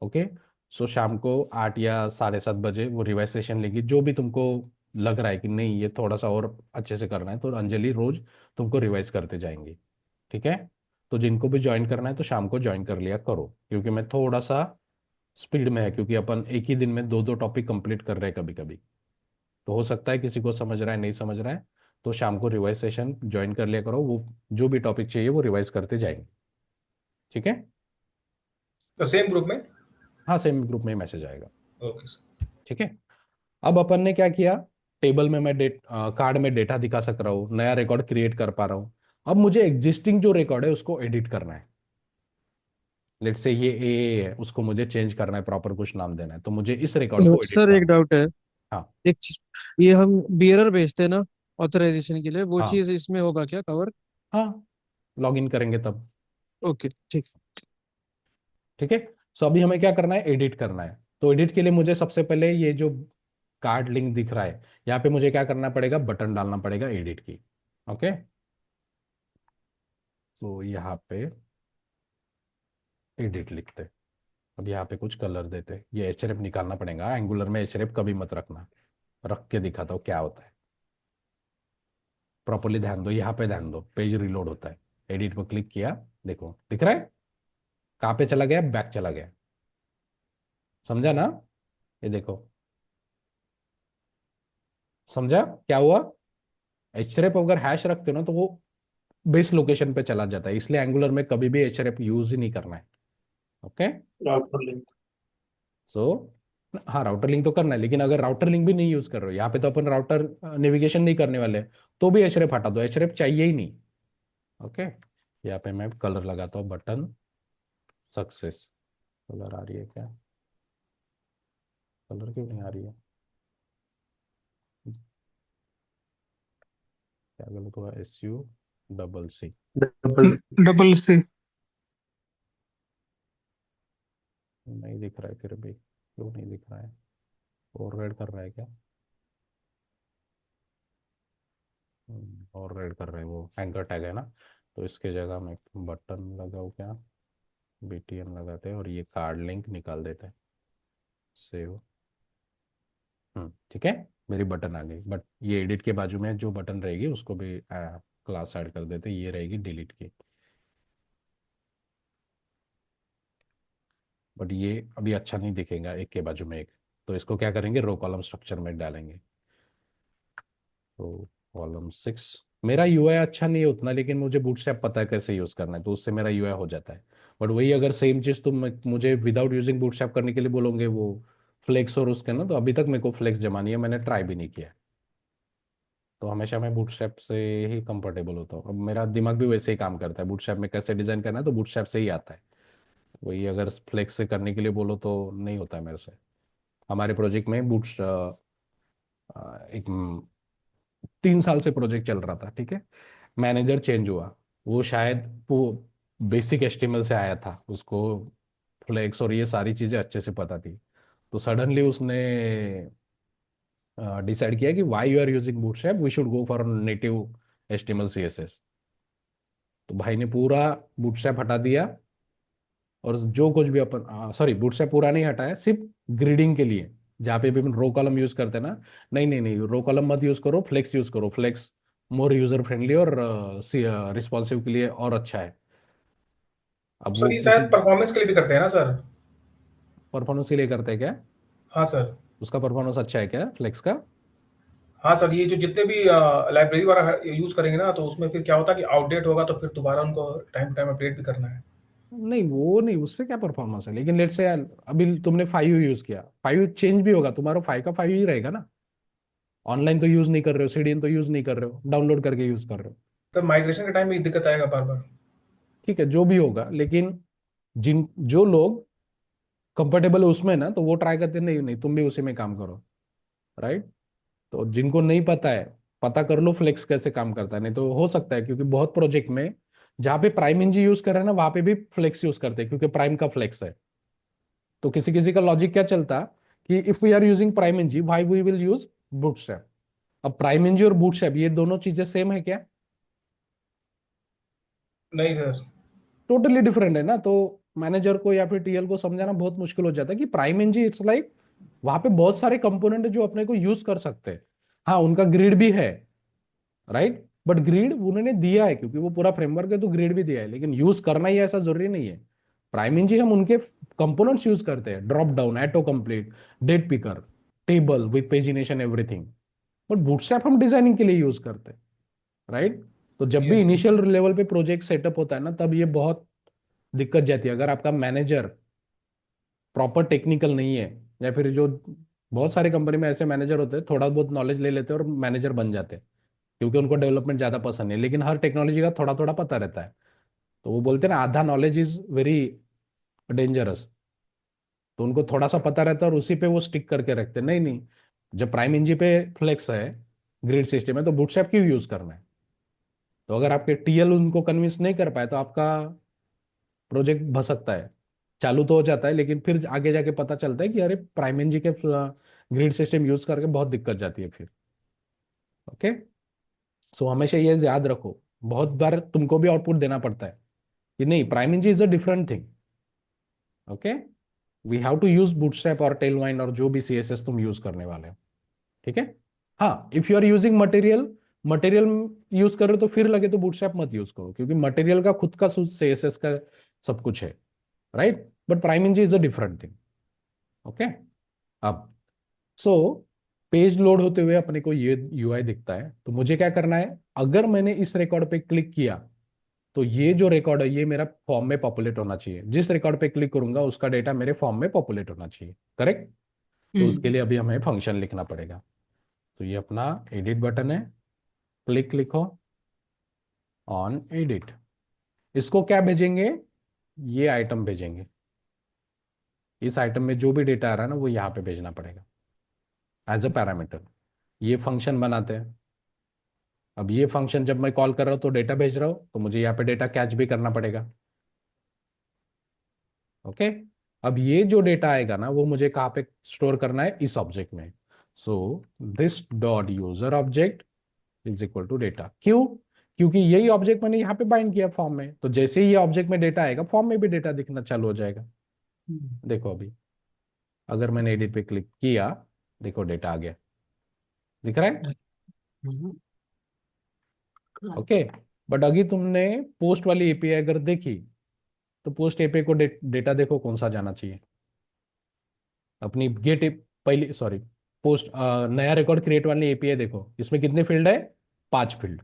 ओके. सो शाम को 8 या 7:30 बजे वो रिवाइज सेशन लेगी. जो भी तुमको लग रहा है कि नहीं ये थोड़ा सा और अच्छे से करना है, तो अंजलि रोज तुमको रिवाइज करते जाएंगे. ठीक है. तो जिनको भी ज्वाइन करना है तो शाम को ज्वाइन कर लिया करो, क्योंकि मैं थोड़ा सा स्पीड में है, क्योंकि अपन एक ही दिन में 2-2 टॉपिक कंप्लीट कर रहे हैं कभी कभी. तो हो सकता है किसी को समझ रहा है, नहीं समझ रहा है, तो शाम को रिवाइज सेशन ज्वाइन कर लिया करो. वो जो भी टॉपिक चाहिए वो रिवाइज करते जाएंगे. ठीक है. तो सेम ग्रुप में? हाँ, सेम ग्रुप में मैसेज आएगा. Okay sir. ठीक है. अब अपन ने क्या किया, टेबल में मैं कार्ड में डेटा दिखा सक रहा हूँ, नया रिकॉर्ड क्रिएट कर पा रहा हूँ. अब मुझे एग्जिस्टिंग जो रिकॉर्ड है उसको एडिट करना है. लेट्स से ये ए है, उसको मुझे चेंज करना है, प्रॉपर कुछ नाम देना है, तो मुझे इस रिकॉर्ड को एडिट सर एक करना है. डाउट है। हाँ. एक चीज, ये हम बियरर भेजते हैं ना ऑथराइजेशन के लिए, वो हाँ. चीज इसमें होगा क्या कवर? हाँ, लॉग इन करेंगे तब. ओके ठीक। ठीक है. सो अभी हमें क्या करना है, एडिट करना है. तो एडिट के लिए मुझे सबसे पहले ये जो कार्ड लिंक दिख रहा है, यहाँ पे मुझे क्या करना पड़ेगा, बटन डालना पड़ेगा एडिट की. ओके. तो यहाँ पे एडिट लिखते, अब यहाँ पे कुछ कलर देते. ये एचरेफ निकालना पड़ेगा. एंगुलर में एचरेफ कभी मत रखना. रख के दिखाता हूँ क्या होता है. प्रॉपरली ध्यान दो, यहाँ पे ध्यान दो. पेज रिलोड होता है, एडिट पर क्लिक किया, देखो दिख रहा है. कहाँ पे चला गया, बैक चला गया. समझा ना? ये देखो, समझा क्या हुआ? एचरेप अगर हैश रखते हो ना तो वो बेस लोकेशन पे चला जाता है, इसलिए एंगुलर में कभी भी एचरेप यूज ही नहीं करना है। Okay, router link. सो हाँ, राउटर लिंक तो करना है, लेकिन अगर राउटर लिंक भी नहीं यूज कर रहे हो, यहाँ पे तो अपन राउटर नेविगेशन नहीं करने वाले, तो भी एचरेप हटा दो, एचरेप चाहिए ही नहीं। ओके, यहाँ पे मैं कलर लगाता हूँ, बटन सक्सेस। कलर आ रही है क्या? कलर क्यों नहीं आ रही है? क्या गलत हुआ? SU डबल डबल से। नहीं दिख रहा है फिर भी, क्यों नहीं दिख रहा है? ओवरराइड कर रहा है क्या? ओवरराइड कर रहा है, वो एंकर टैग है ना, तो इसके जगह में बटन लगाओ क्या, BTN लगाते हैं और ये कार्ड लिंक निकाल देते हैं। सेव। ठीक है, मेरी बटन आ गई, बट ये एडिट के बाजू में जो बटन रहेगी उसको भी क्लास ऐड कर देते, ये रहेगी डिलीट की। बट ये अभी अच्छा नहीं दिखेगा एक के बाजू में एक, तो इसको क्या करेंगे, रो कॉलम स्ट्रक्चर में डालेंगे। तो कॉलम 6, मेरा यूआई अच्छा नहीं है उतना, लेकिन मुझे बूटस्ट्रैप पता है कैसे यूज करना है, तो उससे मेरा यूआई हो जाता है। बट वही अगर सेम चीज तुम मुझे विदाउट यूजिंग बूटस्ट्रैप करने के लिए बोलोगे, वो फ्लेक्स और उसके ना, तो अभी तक मेरे को फ्लेक्स जमा नहीं है, मैंने ट्राई भी नहीं किया। तो हमेशा मैं बूटस्ट्रैप से ही कंफर्टेबल होता हूँ, अब मेरा दिमाग भी वैसे ही काम करता है, बूटस्ट्रैप में कैसे डिजाइन करना है तो बूटस्ट्रैप से ही आता है। वही अगर फ्लेक्स से करने के लिए बोलो तो नहीं होता है मेरे से। हमारे प्रोजेक्ट में एक 3 साल से प्रोजेक्ट चल रहा था, ठीक है। मैनेजर चेंज हुआ, वो शायद वो बेसिक एचटीएमएल से आया था, उसको फ्लेक्स और ये सारी चीजें अच्छे से पता थी। तो सडनली उसने डिसाइड किया कि why you are using bootstrap, we should go for native HTML CSS। तो भाई ने पूरा बूटस्ट्रैप हटा दिया, और जो कुछ भी अपन सॉरी, बूटस्ट्रैप पूरा नहीं हटाया, सिर्फ ग्रिडिंग के लिए जहाँ पे भी अपन रो कॉलम यूज करते हैं ना, नहीं नहीं नहीं, रो कॉलम मत यूज करो, फ्लेक्स यूज करो, फ्लेक्स मोर यूजर फ्रेंडली और रिस्पॉन्सिव के लिए और अच्छा है। अब वो सर ये किसी शायद परफॉर्मेंस के लिए भी करते हैं ना सर? परफॉर्मेंस के लिए करते हैं क्या? हाँ सर। उसका परफॉर्मेंस अच्छा है क्या फ्लेक्स का? हाँ सर, ये जो जितने भी लाइब्रेरी वाला यूज करेंगे ना, तो उसमें फिर क्या होता है कि आउटडेट होगा, तो फिर दोबारा उनको टाइम टू टाइम अपडेट भी करना है। नहीं वो नहीं, उससे क्या परफॉर्मेंस है, लेकिन लेट से अभी तुमने 5 यूज किया, 5 चेंज भी होगा, तुम्हारा 5 का 5 ही रहेगा ना। ऑनलाइन तो यूज नहीं कर रहे हो, CDN तो यूज नहीं कर रहे हो, डाउनलोड करके यूज कर रहे हो। तो माइग्रेशन के टाइम में ये दिक्कत आएगा बार बार। ठीक है, जो भी होगा, लेकिन जिन जो लोग कंफर्टेबल है उसमें ना, तो वो ट्राई करते नहीं, नहीं तुम भी उसी में काम करो, राइट। तो जिनको नहीं पता है, पता कर लो फ्लेक्स कैसे काम करता है, नहीं तो हो सकता है, क्योंकि बहुत प्रोजेक्ट में जहाँ पे प्राइम इंजी यूज कर रहे हैं ना, वहां पे भी फ्लेक्स यूज करते हैं, क्योंकि प्राइम का फ्लेक्स है। तो किसी किसी का लॉजिक क्या चलता कि if we are using PrimeNG, why we will use Bootstrap. अब प्राइम इंजी और बूटस्ट्रैप ये दोनों चीजें सेम है क्या? नहीं सर। टोटली डिफरेंट है ना। तो मैनेजर को या फिर TL को समझाना बहुत मुश्किल हो जाता है कि प्राइम इंजी इट्स लाइक, वहां पे बहुत सारे कंपोनेंट है जो अपने को यूज कर सकते हैं। हाँ, उनका ग्रिड भी है, राइट, बट ग्रिड उन्होंने दिया है क्योंकि वो पूरा फ्रेमवर्क है, तो ग्रिड भी दिया है, लेकिन यूज करना ही ऐसा जरूरी नहीं है। प्राइम इंजी हम उनके कंपोनेंट्स यूज करते हैं, drop down, auto complete, date picker, table with pagination, everything. But bootstrap हम डिजाइनिंग के लिए यूज करते हैं, राइट। तो जब भी यस। इनिशियल लेवल पे प्रोजेक्ट सेटअप होता है ना, तब ये बहुत दिक्कत जाती है, अगर आपका मैनेजर प्रॉपर टेक्निकल नहीं है, या फिर जो बहुत सारे कंपनी में ऐसे मैनेजर होते हैं, थोड़ा बहुत नॉलेज ले लेते हैं और मैनेजर बन जाते हैं, क्योंकि उनको डेवलपमेंट ज्यादा पसंद है, लेकिन हर टेक्नोलॉजी का थोड़ा थोड़ा पता रहता है। तो वो बोलते हैं ना, आधा नॉलेज इज वेरी डेंजरस। तो उनको थोड़ा सा पता रहता है और उसी पे वो स्टिक करके रखते हैं, नहीं नहीं, जब प्राइम इंजी पे फ्लेक्स है, ग्रिड सिस्टम है, तो बूटस्ट्रैप क्यों यूज करना है? तो अगर आपके TL उनको कन्विंस नहीं कर पाए, तो आपका प्रोजेक्ट भसकता है। चालू तो हो जाता है, लेकिन फिर आगे जाके पता चलता है कि अरे प्राइम इंजी के ग्रिड सिस्टम यूज करके बहुत दिक्कत जाती है फिर। ओके, सो हमेशा ये याद रखो, बहुत बार तुमको भी आउटपुट देना पड़ता है कि नहीं, PrimeNG is a different thing. Okay, we have to use Bootstrap और टेलवाइन और जो भी CSS तुम यूज करने वाले हो, ठीक है। हाँ, if you are using material, material use कर रहे हो तो फिर लगे तो बूटस्ट्रैप मत यूज करो, क्योंकि मटेरियल का खुद का CSS का सब कुछ है, right. But PrimeNG is a different thing. Okay. अब सो पेज लोड होते हुए अपने को ये यूआई दिखता है, तो मुझे क्या करना है, अगर मैंने इस रिकॉर्ड पे क्लिक किया तो ये जो रिकॉर्ड है ये मेरा फॉर्म में पॉपुलेट होना चाहिए। जिस रिकॉर्ड पे क्लिक करूंगा उसका डेटा मेरे फॉर्म में पॉपुलेट होना चाहिए, करेक्ट। तो उसके लिए अभी हमें फंक्शन लिखना पड़ेगा। तो ये अपना एडिट बटन है, क्लिक लिखो ऑन एडिट। इसको क्या भेजेंगे, ये आइटम भेजेंगे। इस आइटम में जो भी डेटा आ रहा है ना वो यहाँ पे भेजना पड़ेगा एज अ पैरामीटर। ये फंक्शन बनाते हैं। अब ये फंक्शन जब मैं कॉल कर रहा हूँ तो डेटा भेज रहा हूँ, तो मुझे यहाँ पे डेटा कैच भी करना पड़ेगा। ओके। अब ये जो डेटा आएगा ना वो मुझे कहाँ पे स्टोर करना है, इस ऑब्जेक्ट में। So this dot user object is equal to data. क्यों? क्योंकि यही ऑब्जेक्ट मैंने यहाँ पे बाइंड किया फॉर्म में, तो जैसे ही ये ऑब्जेक्ट में डेटा आएगा फॉर्म में भी डेटा दिखना चालू हो जाएगा। देखो अभी अगर मैंने एडिट पे क्लिक किया, देखो डेटा आ गया, दिख रहा है। ओके। बट अभी तुमने पोस्ट वाली एपीआई अगर देखी तो पोस्ट एपीआई को डेटा देखो कौन सा जाना चाहिए। अपनी गेट पहली सॉरी पोस्ट नया रिकॉर्ड क्रिएट वाली एपीआई देखो, इसमें कितने फील्ड है, 5 फील्ड।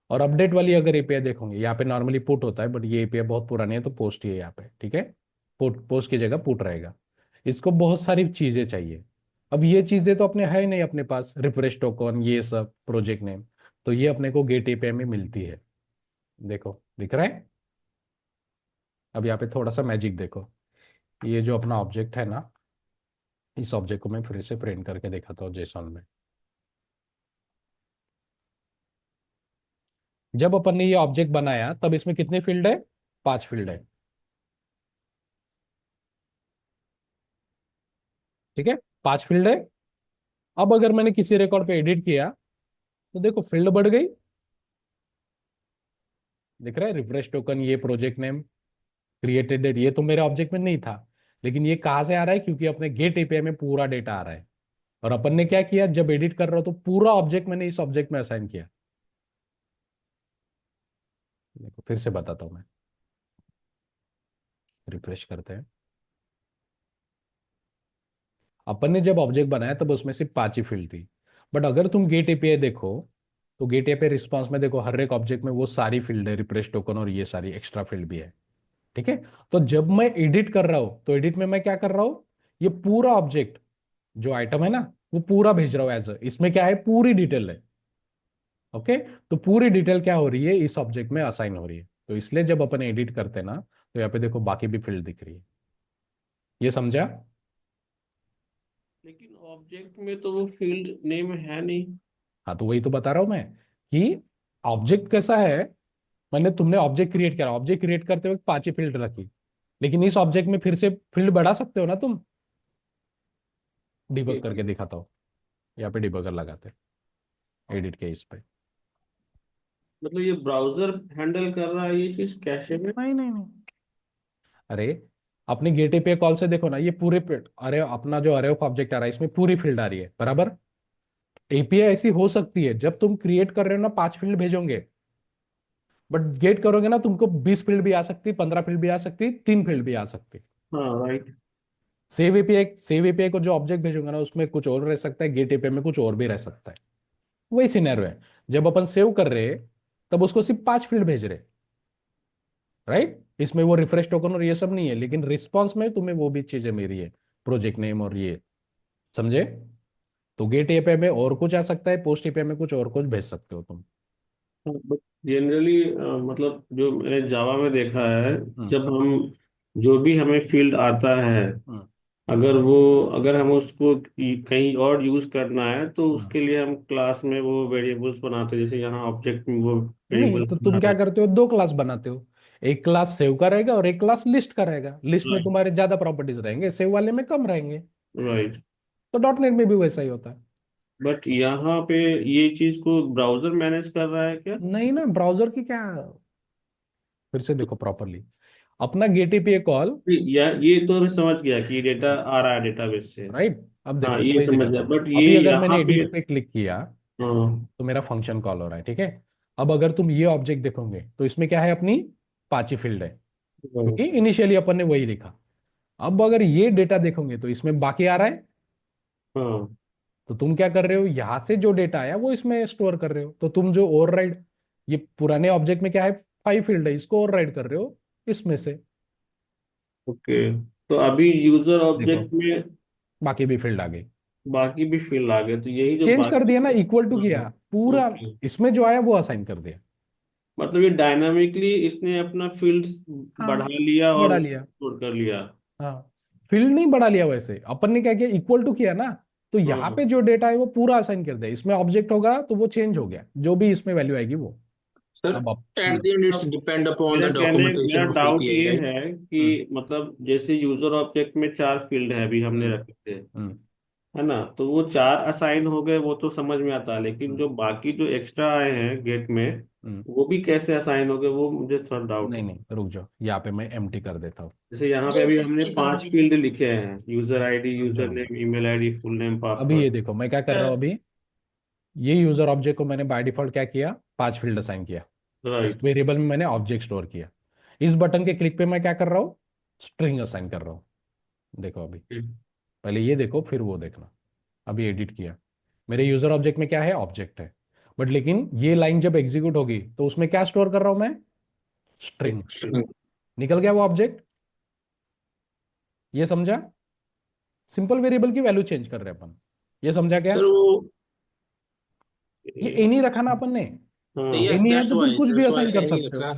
और अपडेट वाली अगर एपीआई देखोगे, यहाँ पे नॉर्मली पुट होता है बट ये एपीआई बहुत पुरानी है तो पोस्ट ही है यहाँ पे, ठीक है। पोस्ट की जगह पुट रहेगा। इसको बहुत सारी चीजें चाहिए। अब ये चीजें तो अपने है ही नहीं अपने पास, रिफ्रेश टोकन ये सब प्रोजेक्ट नेम, तो ये अपने को गेट एपीआई में मिलती है। देखो दिख रहा है। अब यहाँ पे थोड़ा सा मैजिक देखो, ये जो अपना ऑब्जेक्ट है ना, इस ऑब्जेक्ट को मैं फिर से प्रिंट करके दिखाता हूँ जेसॉन में। जब अपन ने ये ऑब्जेक्ट बनाया तब इसमें कितने फील्ड है, 5 फील्ड है, ठीक है। 5 फील्ड है। अब अगर मैंने किसी रिकॉर्ड पे एडिट किया तो देखो फील्ड बढ़ गई, दिख रहा है। रिफ्रेश टोकन, ये प्रोजेक्ट नेम, क्रिएटेड डेट, ये तो मेरे ऑब्जेक्ट में नहीं था, लेकिन ये कहां से आ रहा है, क्योंकि अपने गेट एपीआई में पूरा डेटा आ रहा है। और अपन ने क्या किया, जब एडिट कर रहा हो तो पूरा ऑब्जेक्ट मैंने इस ऑब्जेक्ट में असाइन किया। देखो फिर से बताता हूं मैं, रिफ्रेश करते हैं। अपन ने जब ऑब्जेक्ट बनाया तब उसमें सिर्फ 5 ही फील्ड थी। बट अगर तुम गेट एपीआई देखो तो गेट एपीआई रिस्पॉन्स में देखो हर एक ऑब्जेक्ट में वो सारी फील्ड है, रिफ्रेश टोकन और ये सारी एक्स्ट्रा फील्ड भी है, ठीक है। तो जब मैं एडिट कर रहा हूं तो एडिट में मैं क्या कर रहा हूं, ये पूरा ऑब्जेक्ट जो आइटम है ना वो पूरा भेज रहा हूं एज इसमें क्या है, पूरी डिटेल है। ओके। तो पूरी डिटेल क्या हो रही है, इस ऑब्जेक्ट में असाइन हो रही है। तो इसलिए जब अपन एडिट करते हैं ना तो यहाँ पे देखो बाकी भी फील्ड दिख रही है। ये समझा? लेकिन ऑब्जेक्ट में तो वो फील्ड नेम है नहीं। हाँ तो वही तो बता रहा हूं मैं कि ऑब्जेक्ट कैसा है। मैंने तुमने ऑब्जेक्ट क्रिएट किया, ऑब्जेक्ट क्रिएट करते वक्त 5 ही फील्ड रखी, लेकिन इस ऑब्जेक्ट में फिर से फील्ड बढ़ा सकते हो ना तुम। डिबग करके दिखाता हूँ, यहाँ पे डिबगर लगाते हैं एडिट के इस पे। मतलब ये ब्राउजर हैंडल कर रहा है ये चीज कैशे में? नहीं नहीं नहीं, अरे अपने गेट एपीआई कॉल से देखो ना, ये पूरे अरे अपना जो अरे ऑफ ऑब्जेक्ट आ रहा है इसमें पूरी फील्ड आ रही है बराबर। एपीआई ऐसी हो सकती है जब तुम क्रिएट कर रहे हो ना 5 फील्ड भेजोगे, बट गेट करोगे ना तुमको 20 फील्ड भी आ सकती, 15 फील्ड भी आ सकती, 3 फील्ड भी आ सकती। हाँ राइट। सेव एपीआई को जो ऑब्जेक्ट भेजोगे ना उसमें कुछ और रह सकता है, गेट एपीआई में कुछ और भी रह सकता है। वही सिनेरियो है, जब अपन सेव कर रहे हैं तब उसको सिर्फ 5 फील्ड भेज रहे, राइट। इसमें वो रिफ्रेश टोकन और ये सब नहीं है, लेकिन रिस्पॉन्स में तुम्हें वो भी चीजें मिली है, प्रोजेक्ट नेम और ये, समझे। तो गेट एपीआई में और कुछ आ सकता है, पोस्ट एपीआई में कुछ और कुछ भेज सकते हो तुम। बट जनरली मतलब जो मैंने जावा में देखा है, हम्म जब हम जो भी हमें फील्ड आता है, हम्म अगर वो अगर हम उसको कहीं और यूज करना है तो हम्म। उसके लिए हम क्लास में वो वेरिएबल्स बनाते हैं, जैसे यहाँ ऑब्जेक्ट में वो नहीं वेरिएबल तो बना तुम क्या रहे करते हो, 2 क्लास बनाते हो। एक क्लास सेव का रहेगा और एक क्लास लिस्ट का रहेगा। लिस्ट में हैं। तुम्हारे ज्यादा प्रॉपर्टीज रहेंगे, सेव वाले में कम रहेंगे। राइट। तो डॉट नेट में भी वैसा ही होता है। बट यहाँ पे ये चीज को ब्राउजर मैनेज कर रहा है क्या? नहीं ना, ब्राउजर की क्या, फिर से देखो प्रॉपरली अपना गेट एपीआई कॉल, यार ये तो मैं समझ गया कि डेटा आ रहा है डेटाबेस से। राइट। अब हाँ देखो ये वही समझ दिखाता गया, हूँ। बट ये अभी अगर यहाँ मैंने पे। एडिट पे क्लिक किया हाँ। तो मेरा फंक्शन कॉल हो रहा है, ठीक है। अब अगर तुम ये ऑब्जेक्ट देखोगे तो इसमें क्या है, अपनी 5 ही फील्ड है, क्योंकि इनिशियली अपन ने वही लिखा। अब अगर ये डेटा देखोगे तो इसमें बाकी आ रहा है, हाँ तो तुम क्या कर रहे हो, यहां से जो डेटा आया वो इसमें स्टोर कर रहे हो। तो तुम जो ओवरराइड, ये पुराने ऑब्जेक्ट में क्या है, 5 फील्ड है, इसको ओवरराइड कर रहे हो इसमें से। ओके। तो अभी यूजर देखो ऑब्जेक्ट में बाकी भी फील्ड आ गई, बाकी भी फील्ड आ गए, तो यही जो चेंज कर बाकी। दिया ना, इक्वल टू किया हाँ। पूरा, ओके। इसमें जो आया वो असाइन कर दिया। मतलब ये डायनामिकली इसने अपना फील्ड हाँ, बढ़ा लिया और बढ़ा उसको लिया। स्टोर कर लिया। हाँ, फील्ड नहीं बढ़ा लिया, वैसे अपन ने क्या किया, इक्वल टू किया ना, तो यहाँ हाँ पे जो डेटा है वो पूरा असाइन कर दिया। इसमें ऑब्जेक्ट होगा तो वो चेंज हो गया, जो भी इसमें वैल्यू आएगी वो। सर अब आप एट द एंड इट्स मतलब डिपेंड अपॉन मेरा द कहने मेरा डॉक्यूमेंटेशन ऑफ डाउट एपीआई, ये राइट? है हम्म कि मतलब जैसे यूजर ऑब्जेक्ट में 4 फील्ड है अभी हमने हम्म रखे थे, हम्म है ना, तो वो 4 असाइन हो गए, वो तो समझ में आता है, लेकिन हम्म जो बाकी जो एक्स्ट्रा आए हैं गेट में, हम्म। वो भी कैसे असाइन हो गए, वो मुझे थोड़ा डाउट नहीं है। नहीं, रुक जाओ, यहाँ पे मैं एम्प्टी कर देता हूँ। जैसे यहाँ पे ये अभी हमने डिस्प्ले कर 5 फील्ड लिखे हैं, यूजर आईडी, रुक जाओ यूजर रुक जाओ, name, email ID, full name, अभी ये पासवर्ड। देखो मैं क्या कर रहा हूँ दीजिए। अभी। ये यूजर ऑब्जेक्ट को मैंने बाय डिफॉल्ट क्या किया, 5 फील्ड असाइन किया। इस राइट। वेरिएबल में मैंने ऑब्जेक्ट स्टोर किया। इस बटन के क्लिक पे मैं क्या कर रहा हूँ, स्ट्रिंग असाइन कर रहा हूँ। देखो अभी, पहले ये देखो फिर वो देखना। अभी एडिट किया, मेरे यूजर ऑब्जेक्ट में क्या है, ऑब्जेक्ट है, बट लेकिन ये लाइन जब एग्जीक्यूट होगी तो उसमें क्या स्टोर कर रहा हूं मैं, स्ट्रिंग। निकल गया वो ऑब्जेक्ट। ये समझा, सिंपल वेरिएबल की वैल्यू चेंज कर रहे हैं अपन। ये समझा क्या, सर वो ये एनी रखा ना अपन ने, हाँ। यस एनी है दैट्स तो तुम व्हाई कुछ भी दैट्स व्हाई असाइन कर एनी सकते हो, रखा।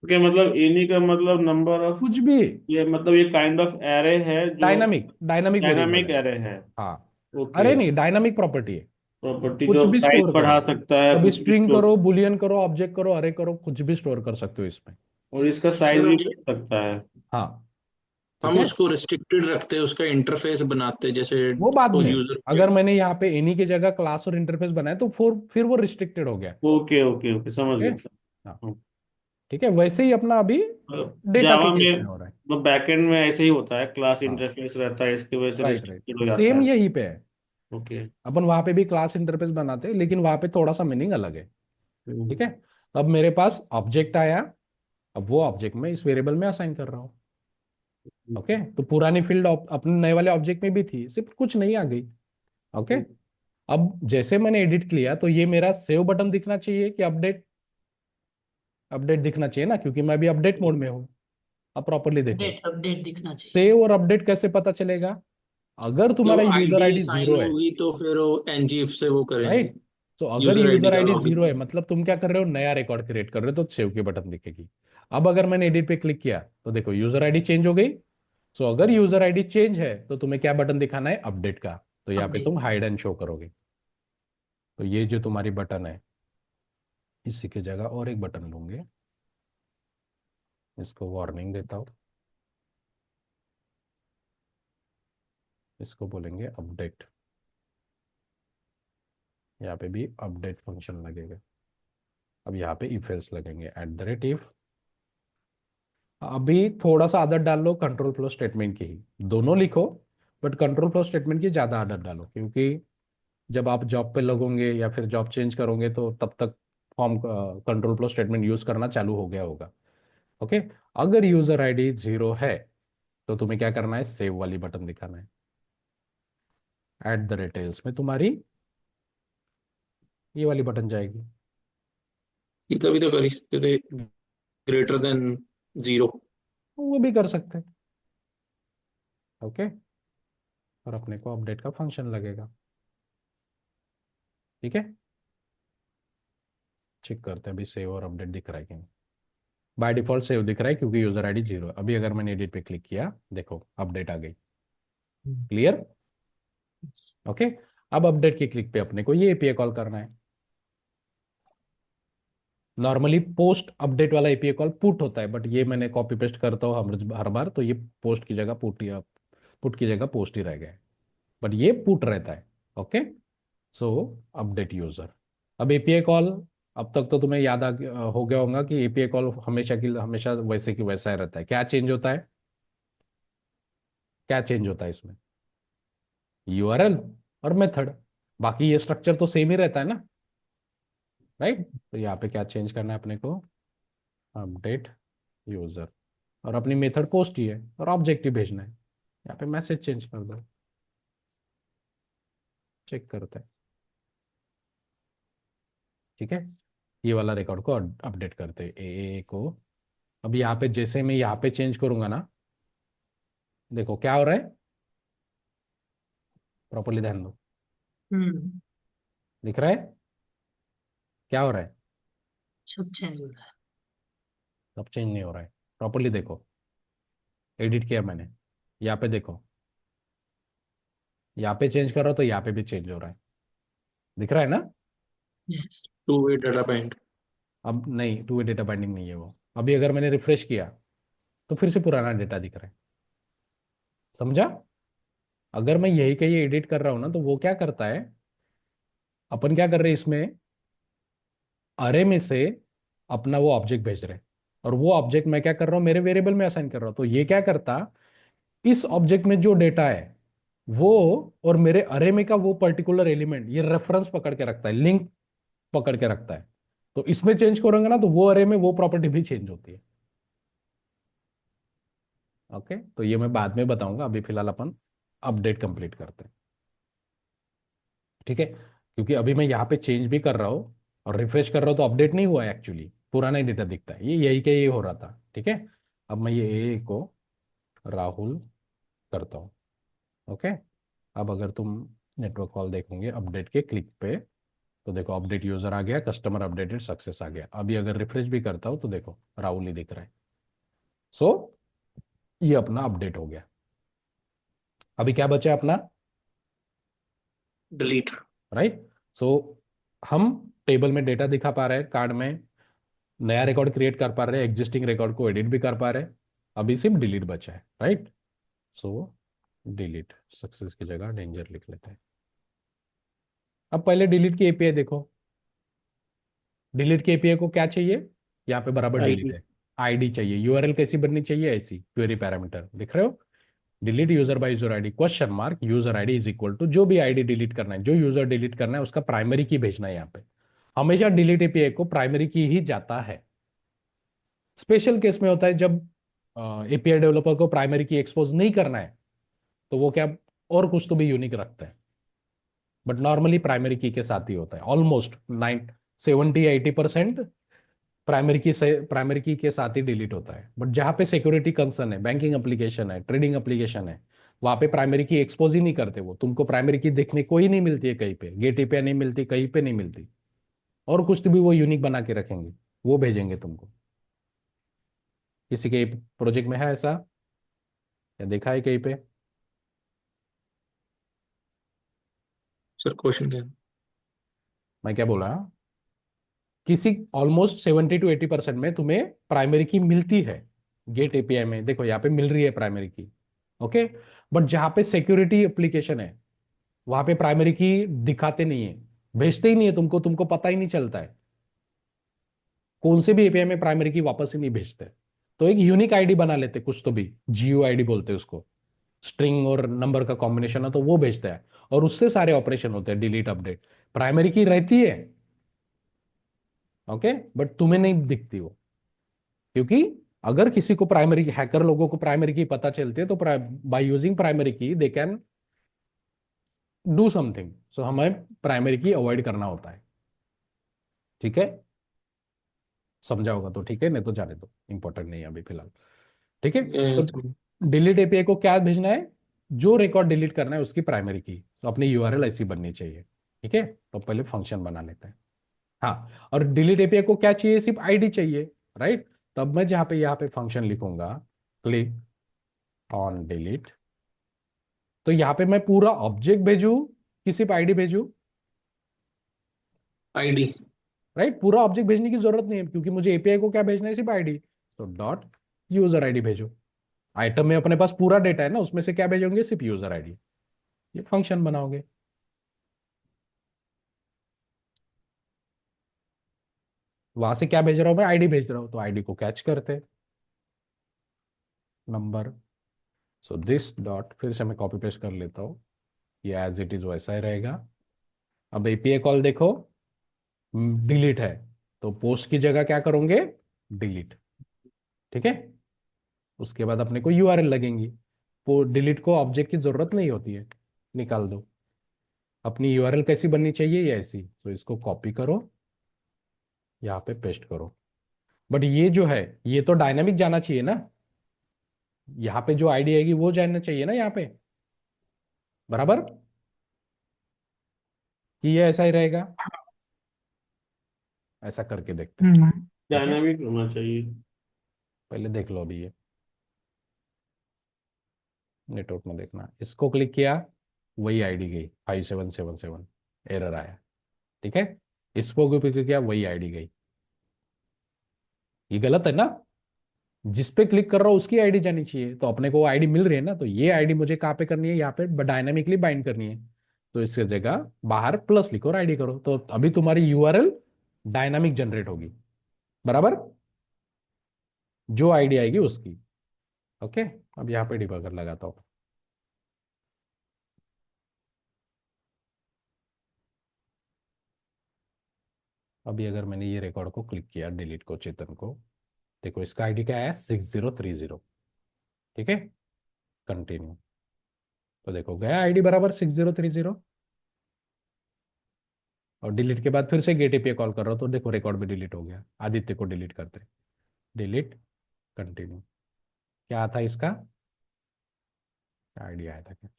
ओके, मतलब इन्हीं का मतलब नंबर ऑफ, कुछ भी। ये मतलब ये काइंड ऑफ एरे है जो डायनामिक डायनामिक वेरिएबल डायनामिक है। एरे है। हाँ, ओके। अरे नहीं, डायनामिक प्रॉपर्टी है, प्रॉपर्टी कुछ जो भी साइज स्टोर बढ़ा करो। सकता है, कभी कुछ भी स्ट्रिंग स्टोर, करो, बुलियन करो, ऑब्जेक्ट करो, अरे करो, कुछ भी स्टोर कर सकते हो इसमें। और इसका साइज सर भी बढ़ सकता है। हाँ, ठीक हम है, उसको रिस्ट्रिक्टेड रखते हैं, उसका इंटरफेस बनाते हैं जैसे वो बाद वो में। यूजर के। अगर मैंने यहाँ पे एनी की जगह क्लास और इंटरफेस बनाया तो फिर वो रिस्ट्रिक्टेड हो गया। ओके ओके ओके, समझ ओके, गया हाँ, सर। ठीक है, वैसे ही अपना अभी डेटा के जावा केस में में हो रहा है। मतलब बैकएंड में ऐसे ही होता है, क्लास हाँ, इंटरफेस रहता है, इसकी वजह से राइट राइट, रिस्ट्रिक्टेड हो जाता सेम है। यही पे है। ओके। अपन वहां पे भी क्लास इंटरफेस बनाते हैं, लेकिन वहां पे थोड़ा सा मीनिंग अलग है। ठीक है, हम्म, तो अब मेरे पास ऑब्जेक्ट आया, अब वो ऑब्जेक्ट में इस वेरिएबल में असाइन कर रहा हूँ। ओके, तो पुरानी फील्ड अपने नए वाले ऑब्जेक्ट में भी थी, सिर्फ कुछ नहीं आ गई। ओके, अब जैसे मैंने एडिट किया तो ये मेरा सेव बटन दिखना चाहिए कि अपडेट, अपडेट दिखना चाहिए ना, क्योंकि मैं अभी अपडेट मोड में हूँ। अब प्रॉपरली देखो, अपडेट अपडेट दिखना चाहिए। सेव और अपडेट कैसे पता चलेगा, अगर तुम्हारा जब user ID ID sine zero है, होगी तो फिर वो एनजीएफ से वो करेंगे, राइट, तो अगर यूजर आईडी यूजर का आईडी लॉगिन। जीरो है मतलब तुम क्या कर रहे हो, नया रिकॉर्ड क्रिएट कर रहे हो, तो सेव की बटन दिखेगी। अब अगर मैंने एडिट पे क्लिक किया तो देखो यूजर आईडी चेंज हो गई। सो अगर यूजर आईडी चेंज है तो तुम्हें क्या बटन दिखाना है, अपडेट का। तो यहाँ पे तुम अपडेट। हाइड एंड शो करोगे। तो ये जो तुम्हारी बटन है, इसी की जगह और एक बटन लूंगे, इसको वार्निंग देता हूँ, इसको बोलेंगे अपडेट। यहाँ पे भी अपडेट फंक्शन लगेगा। अब यहाँ पे इफ एल्स लगेंगे, @if। अभी थोड़ा सा आदत डाल लो कंट्रोल फ्लो स्टेटमेंट की ही, दोनों लिखो, बट कंट्रोल फ्लो स्टेटमेंट की ज़्यादा आदत डालो, क्योंकि जब आप जॉब पे लगोगे या फिर जॉब चेंज करोगे तो तब तक form control flow statement use करना चालू हो गया होगा। ओके, अगर यूजर आईडी जीरो है तो तुम्हें क्या करना है, सेव वाली बटन दिखाना है। @else में तुम्हारी ये वाली बटन जाएगी। ये तभी तो कर ही सकते थे, ग्रेटर देन 0। वो भी कर सकते हैं। ओके, और अपने को अपडेट का फंक्शन लगेगा। ठीक है, चेक करते हैं अभी सेव और अपडेट दिख रहा है कि नहीं। बाय डिफॉल्ट सेव दिख रहा है क्योंकि यूजर आईडी जीरो है। अभी अगर मैंने एडिट पे क्लिक किया, देखो अपडेट आ गई। Clear, okay. अब अपडेट के क्लिक पे अपने को ये एपीआई कॉल करना है। नॉर्मली पोस्ट अपडेट वाला एपीआई कॉल पुट होता है, बट ये मैंने कॉपी पेस्ट करता हूँ हर बार, तो ये पोस्ट की जगह पुट की जगह पोस्ट ही रह गया है, बट ये पुट रहता है। ओके, सो अपडेट यूजर। अब एपीआई कॉल, अब तक तो तुम्हें याद हो गया होगा कि एपीआई कॉल हमेशा वैसे की वैसा ही रहता है। क्या चेंज होता है, क्या चेंज होता है इसमें, यूआरएल और मेथड। बाकी ये स्ट्रक्चर तो सेम ही रहता है ना, राइट। तो यहाँ पे क्या चेंज करना है अपने को, अपडेट यूजर, और अपनी मेथड पोस्ट ही है और ऑब्जेक्ट ही भेजना है। यहाँ पे मैसेज चेंज कर दो, चेक करते हैं। ठीक है, ये वाला रिकॉर्ड को अपडेट करते हैं ए को। अब यहाँ पे जैसे मैं यहाँ पे चेंज करूंगा ना, देखो क्या हो रहा है, प्रॉपरली ध्यान दो, दिख रहा है क्या हो रहा है? सब चेंज हो रहा है। सब चेंज नहीं हो रहा है, प्रॉपरली देखो, एडिट किया मैंने, यहाँ पे देखो, यहाँ पे चेंज कर रहा हो तो यहाँ पे भी चेंज हो रहा है, दिख रहा है ना? Yes. Two way data bind. अब नहीं, टू वे डेटा बाइंडिंग नहीं है वो। अभी अगर मैंने रिफ्रेश किया तो फिर से पुराना डेटा दिख रहा है, समझा? अगर मैं यही का ये एडिट कर रहा हूं ना, तो वो क्या करता है, अपन क्या कर रहे हैं इसमें, अरे में से अपना वो ऑब्जेक्ट भेज रहे हैं, और वो ऑब्जेक्ट मैं क्या कर रहा हूँ, मेरे वेरिएबल में असाइन कर रहा हूँ। तो ये क्या करता, इस ऑब्जेक्ट में जो डेटा है वो, और मेरे अरे में का वो पर्टिकुलर एलिमेंट, ये रेफरेंस पकड़ के रखता है, लिंक पकड़ के रखता है। तो इसमें चेंज करोगे ना, तो वो अरे में वो प्रॉपर्टी भी चेंज होती है। ओके, तो ये मैं बाद में बताऊंगा, अभी फिलहाल अपन अपडेट कंप्लीट करते हैं। ठीक है, क्योंकि अभी मैं यहाँ पे चेंज भी कर रहा हूँ और रिफ्रेश कर रहा हूँ, तो अपडेट नहीं हुआ है एक्चुअली, पुराना ही डेटा दिखता है, ये यही का ये हो रहा था। ठीक है, अब मैं ये ए को राहुल करता हूँ। ओके, अब अगर तुम नेटवर्क कॉल देखोगे अपडेट के क्लिक पे, तो देखो अपडेट यूजर आ गया, कस्टमर अपडेटेड सक्सेस आ गया। अभी अगर रिफ्रेश भी करता हूँ तो देखो राहुल ही दिख रहा है। सो ये अपना अपडेट हो गया। अभी क्या बचा है अपना, डिलीट। राइट? सो हम टेबल में डेटा दिखा पा रहे हैं, कार्ड में नया रिकॉर्ड क्रिएट कर पा रहे हैं, एग्जिस्टिंग रिकॉर्ड को एडिट भी कर पा रहे हैं। अभी सिर्फ डिलीट बचा है, राइट? सो डिलीट, सक्सेस की जगह डेंजर लिख लेते हैं। अब पहले डिलीट की एपीआई देखो। डिलीट की एपीआई को क्या चाहिए, यहाँ पे बराबर डिलीट आईडी। है, आईडी चाहिए। यूआरएल कैसी बननी चाहिए, ऐसी क्वेरी पैरामीटर दिख रहे हो, delete user by user ID question mark user ID is equal to, जो भी आईडी डिलीट करना है, जो यूजर डिलीट करना है उसका प्राइमरी की भेजना है। यहाँ पे हमेशा डिलीट एपीआई को प्राइमरी की ही जाता है। स्पेशल केस में होता है जब एपीआई डेवलपर को प्राइमरी की एक्सपोज नहीं करना है, तो वो क्या और कुछ तो भी यूनिक रखता है, बट नॉर्मली प्राइमरी की के साथ ही होता है। ऑलमोस्ट 70-80% प्राइमरी की के साथ ही डिलीट होता है। बट जहां पे सिक्योरिटी कंसर्न है, बैंकिंग एप्लीकेशन है, ट्रेडिंग एप्लीकेशन है, वहां पे प्राइमरी की एक्सपोज ही नहीं करते वो, तुमको प्राइमरी की देखने को ही नहीं मिलती है कहीं पे, गेट एपीआई नहीं मिलती, कहीं पे नहीं मिलती, और कुछ तो भी वो यूनिक बना के रखेंगे, वो भेजेंगे तुमको। किसी के प्रोजेक्ट में है ऐसा, या देखा है कहीं पे? सर क्वेश्चन क्या? मैं क्या बोला, किसी ऑलमोस्ट 70-80% में तुम्हें प्राइमरी की मिलती है गेट एपीआई में, देखो यहाँ पे मिल रही है प्राइमरी की। ओके, बट जहां पे सिक्योरिटी एप्लीकेशन है वहां पे प्राइमरी की दिखाते नहीं है, भेजते ही नहीं है तुमको, तुमको पता ही नहीं चलता है, कौन से भी एपीआई में प्राइमरी की वापस ही नहीं भेजते। तो एक यूनिक आईडी बना लेते, कुछ तो भी जीओ आईडी बोलते हैं उसको, स्ट्रिंग और नंबर का कॉम्बिनेशन है, तो वो भेजता है, और उससे सारे ऑपरेशन होते हैं, डिलीट अपडेट। प्राइमरी की रहती है, ओके, बट तुम्हें नहीं दिखती वो, क्योंकि अगर किसी को प्राइमरी, हैकर लोगों को प्राइमरी की पता चलती है, तो बाय यूजिंग प्राइमरी की दे कैन डू समथिंग। सो हमें प्राइमरी की अवॉइड करना होता है। ठीक है, समझा होगा तो ठीक है, नहीं तो जाने दो, इंपॉर्टेंट नहीं है अभी फिलहाल। ठीक है, तो डिलीट एपीआई को क्या भेजना है, जो रिकॉर्ड डिलीट करना है उसकी प्राइमरी की, तो अपनी यूआरएल ऐसी बननी चाहिए। ठीक है, तो पहले फंक्शन बना लेते हैं। हाँ, और डिलीट एपीआई को क्या चाहिए, सिर्फ आईडी चाहिए, राइट? तब मैं जहां पे यहाँ पे फंक्शन लिखूंगा, क्लिक ऑन डिलीट, तो यहाँ पे मैं पूरा ऑब्जेक्ट भेजू कि सिर्फ आईडी भेजू, आईडी। राइट? पूरा ऑब्जेक्ट भेजने की जरूरत नहीं है, क्योंकि मुझे एपीआई को क्या भेजना है, सिर्फ आईडी। तो डॉट यूजर आईडी भेजो, आइटम में अपने पास पूरा डेटा है ना, उसमें से क्या भेजोगे, सिर्फ यूजर आईडी। ये फंक्शन बनाओगे। वहां से क्या भेज रहा हूं मैं, आईडी भेज रहा हूं, तो आईडी को कैच करते नंबर। सो दिस डॉट, फिर से मैं कॉपी पेस्ट कर लेता हूँ, ये एज इट इज वैसा ही रहेगा। अब एपीआई कॉल देखो, डिलीट है, तो पोस्ट की जगह क्या करोगे, डिलीट। ठीक है, उसके बाद अपने को यूआरएल लगेंगी, वो डिलीट को ऑब्जेक्ट की जरूरत नहीं होती है, निकाल दो। अपनी यूआरएल कैसी बननी चाहिए, ये ऐसी। तो इसको कॉपी करो, यहाँ पे पेस्ट करो। बट ये जो है, ये तो डायनामिक जाना चाहिए ना, यहाँ पे जो आईडी आएगी वो जानना चाहिए ना यहाँ पे, बराबर, कि ये ऐसा ही रहेगा। ऐसा करके देखते हैं, ठीक है। डायनामिक होना चाहिए। पहले देख लो अभी, ये नेटवर्क में देखना, इसको क्लिक किया, वही आईडी गई 5777, एरर आया, ठीक है। इसको भी क्लिक किया, वही आईडी गई। ये गलत है ना, जिस पे क्लिक कर रहा हूं उसकी आईडी जानी चाहिए। तो अपने को आईडी मिल रही है ना, तो ये आईडी मुझे कहाँ पे करनी है, यहाँ पे डायनामिकली बाइंड करनी है। तो इसकी जगह बाहर प्लस लिखो और आईडी करो, तो अभी तुम्हारी यूआरएल डायनामिक जनरेट होगी, बराबर, जो आईडी आएगी उसकी। ओके, अब यहाँ पे डिबगर लगाता हूँ। अभी अगर मैंने ये रिकॉर्ड को क्लिक किया, डिलीट को, चेतन को, देखो इसका आईडी क्या है, 6030, ठीक है। कंटिन्यू, तो देखो गया आईडी बराबर 6030। और डिलीट के बाद फिर से गेट एपीआई कॉल कर रहा हूं, तो देखो रिकॉर्ड भी डिलीट हो गया। आदित्य को डिलीट करते, डिलीट, कंटिन्यू। क्या था इसका, आईडी आया था क्या,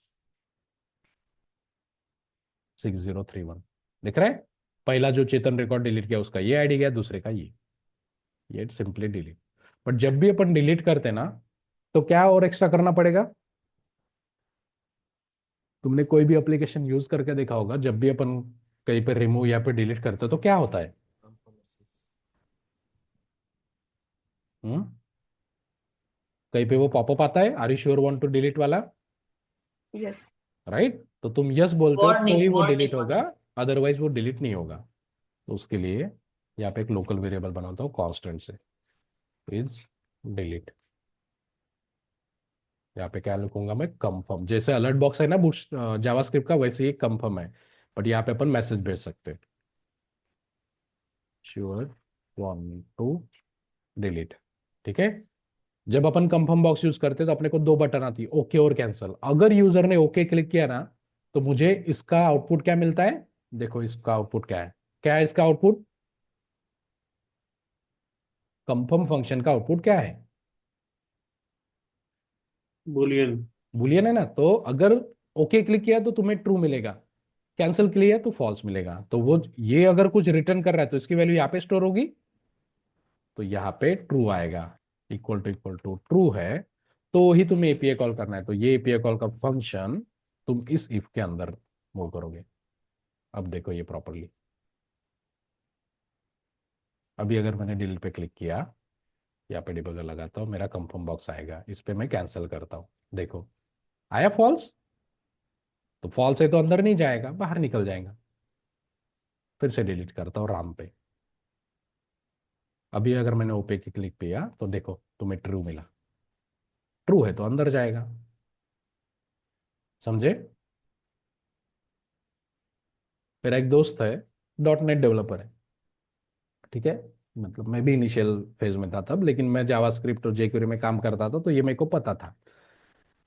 6031, दिख रहा है। पहला जो चेतन रिकॉर्ड डिलीट किया उसका ये आईडी गया, दूसरे का ये सिंपली डिलीट। बट जब भी अपन डिलीट करते ना, तो क्या और एक्स्ट्रा करना पड़ेगा। तुमने कोई भी एप्लीकेशन यूज करके देखा होगा, जब भी अपन कहीं पे रिमूव या पे डिलीट करते हो तो क्या होता है। हम्म, कहीं पे वो पॉपअप आता है, are you sure want to delete वाला, यस। राइट। तो तुम यस बोलते हो तो वार्निंग ही वो वार्निंग डिलीट होगा, अदरवाइज वो डिलीट नहीं होगा। तो उसके लिए यहाँ पे एक लोकल वेरिएबल बनाता हूँ कांस्टेंट से, इज डिलीट। यहाँ पे क्या लिखूंगा मैं, कंफर्म। जैसे अलर्ट बॉक्स है ना जावास्क्रिप्ट का, वैसे ही कंफर्म है, बट यहाँ पे अपन मैसेज भेज सकते हैं, श्योर वांट टू डिलीट, ठीक है। जब अपन कंफर्म बॉक्स यूज करते हैं तो अपने को दो बटन आती है, ओके और कैंसिल। अगर यूजर ने ओके क्लिक किया ना, तो मुझे इसका आउटपुट क्या मिलता है, देखो इसका आउटपुट क्या है इसका आउटपुट, कंफर्म फंक्शन का आउटपुट क्या है, बुलियन। बुलियन है ना। तो अगर ओके क्लिक किया तो तुम्हें ट्रू मिलेगा, कैंसिल किया तो फॉल्स मिलेगा। तो वो ये अगर कुछ रिटर्न कर रहा है तो इसकी वैल्यू यहाँ पे स्टोर होगी, तो यहाँ पे ट्रू आएगा, इक्वल टू ट्रू है, तो ही तुम्हें एपीआई कॉल करना है। तो ये एपीआई कॉल का फंक्शन तुम इस इफ के अंदर मूव करोगे। अब देखो ये प्रॉपरली, अभी अगर मैंने डिलीट पे क्लिक किया, यहाँ पे डिबगर लगाता हूँ, मेरा कंफर्म बॉक्स आएगा, इस पे मैं कैंसिल करता हूँ, देखो आया फॉल्स। तो फॉल्स है तो अंदर नहीं जाएगा, बाहर निकल जाएगा। फिर से डिलीट करता हूँ राम पे। अभी अगर मैंने ओपे की क्लिक किया तो देखो तुम्हें ट्रू मिला, ट्रू है तो अंदर जाएगा, समझे। मेरा एक दोस्त है, डॉट नेट डेवलपर है, ठीक है। मतलब मैं भी इनिशियल फेज में था तब, लेकिन मैं जावास्क्रिप्ट और जेक्वेरी में काम करता था, तो ये मेरे को पता था।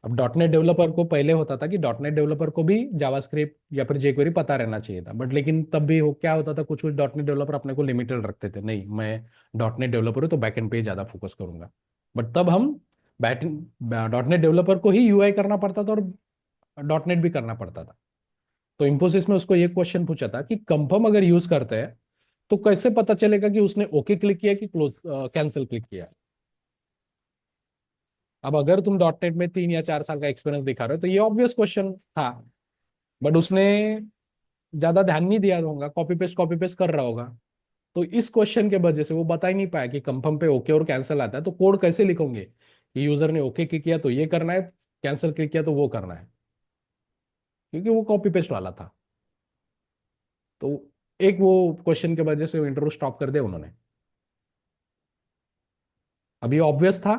अब डॉट नेट डेवलपर को पहले होता था कि डॉट नेट डेवलपर को भी जावास्क्रिप्ट या फिर जेक्वेरी पता रहना चाहिए था, बट लेकिन तब भी क्या होता था, कुछ कुछ डॉट नेट डेवलपर अपने को लिमिटेड रखते थे, नहीं मैं डॉट नेट डेवलपर हूँ तो बैकएंड पे ही ज़्यादा फोकस करूंगा। बट तब हम डॉट नेट डेवलपर को ही यूआई करना पड़ता था और डॉट नेट भी करना पड़ता था। तो इंफोसिस में उसको ये क्वेश्चन पूछा था कि कंफर्म अगर यूज करते हैं तो कैसे पता चलेगा कि उसने ओके क्लिक किया कि क्लोज कैंसिल क्लिक किया। अब अगर तुम डॉट नेट में 3 या 4 साल का एक्सपीरियंस दिखा रहे हो तो ये ऑब्वियस क्वेश्चन था, बट उसने ज्यादा ध्यान नहीं दिया होगा, कॉपी पेस्ट कर रहा होगा। तो इस क्वेश्चन के वजह से वो बता ही नहीं पाया कि कंफर्म पे ओके और कैंसिल आता है, तो कोड कैसे लिखोगे कि यूजर ने ओके क्लिक किया तो ये करना है, कैंसिल क्लिक किया तो वो करना है, क्योंकि वो कॉपी पेस्ट वाला था। तो एक वो क्वेश्चन के वजह से वो इंटरव्यू स्टॉप कर दिया उन्होंने। अभी ऑब्वियस था,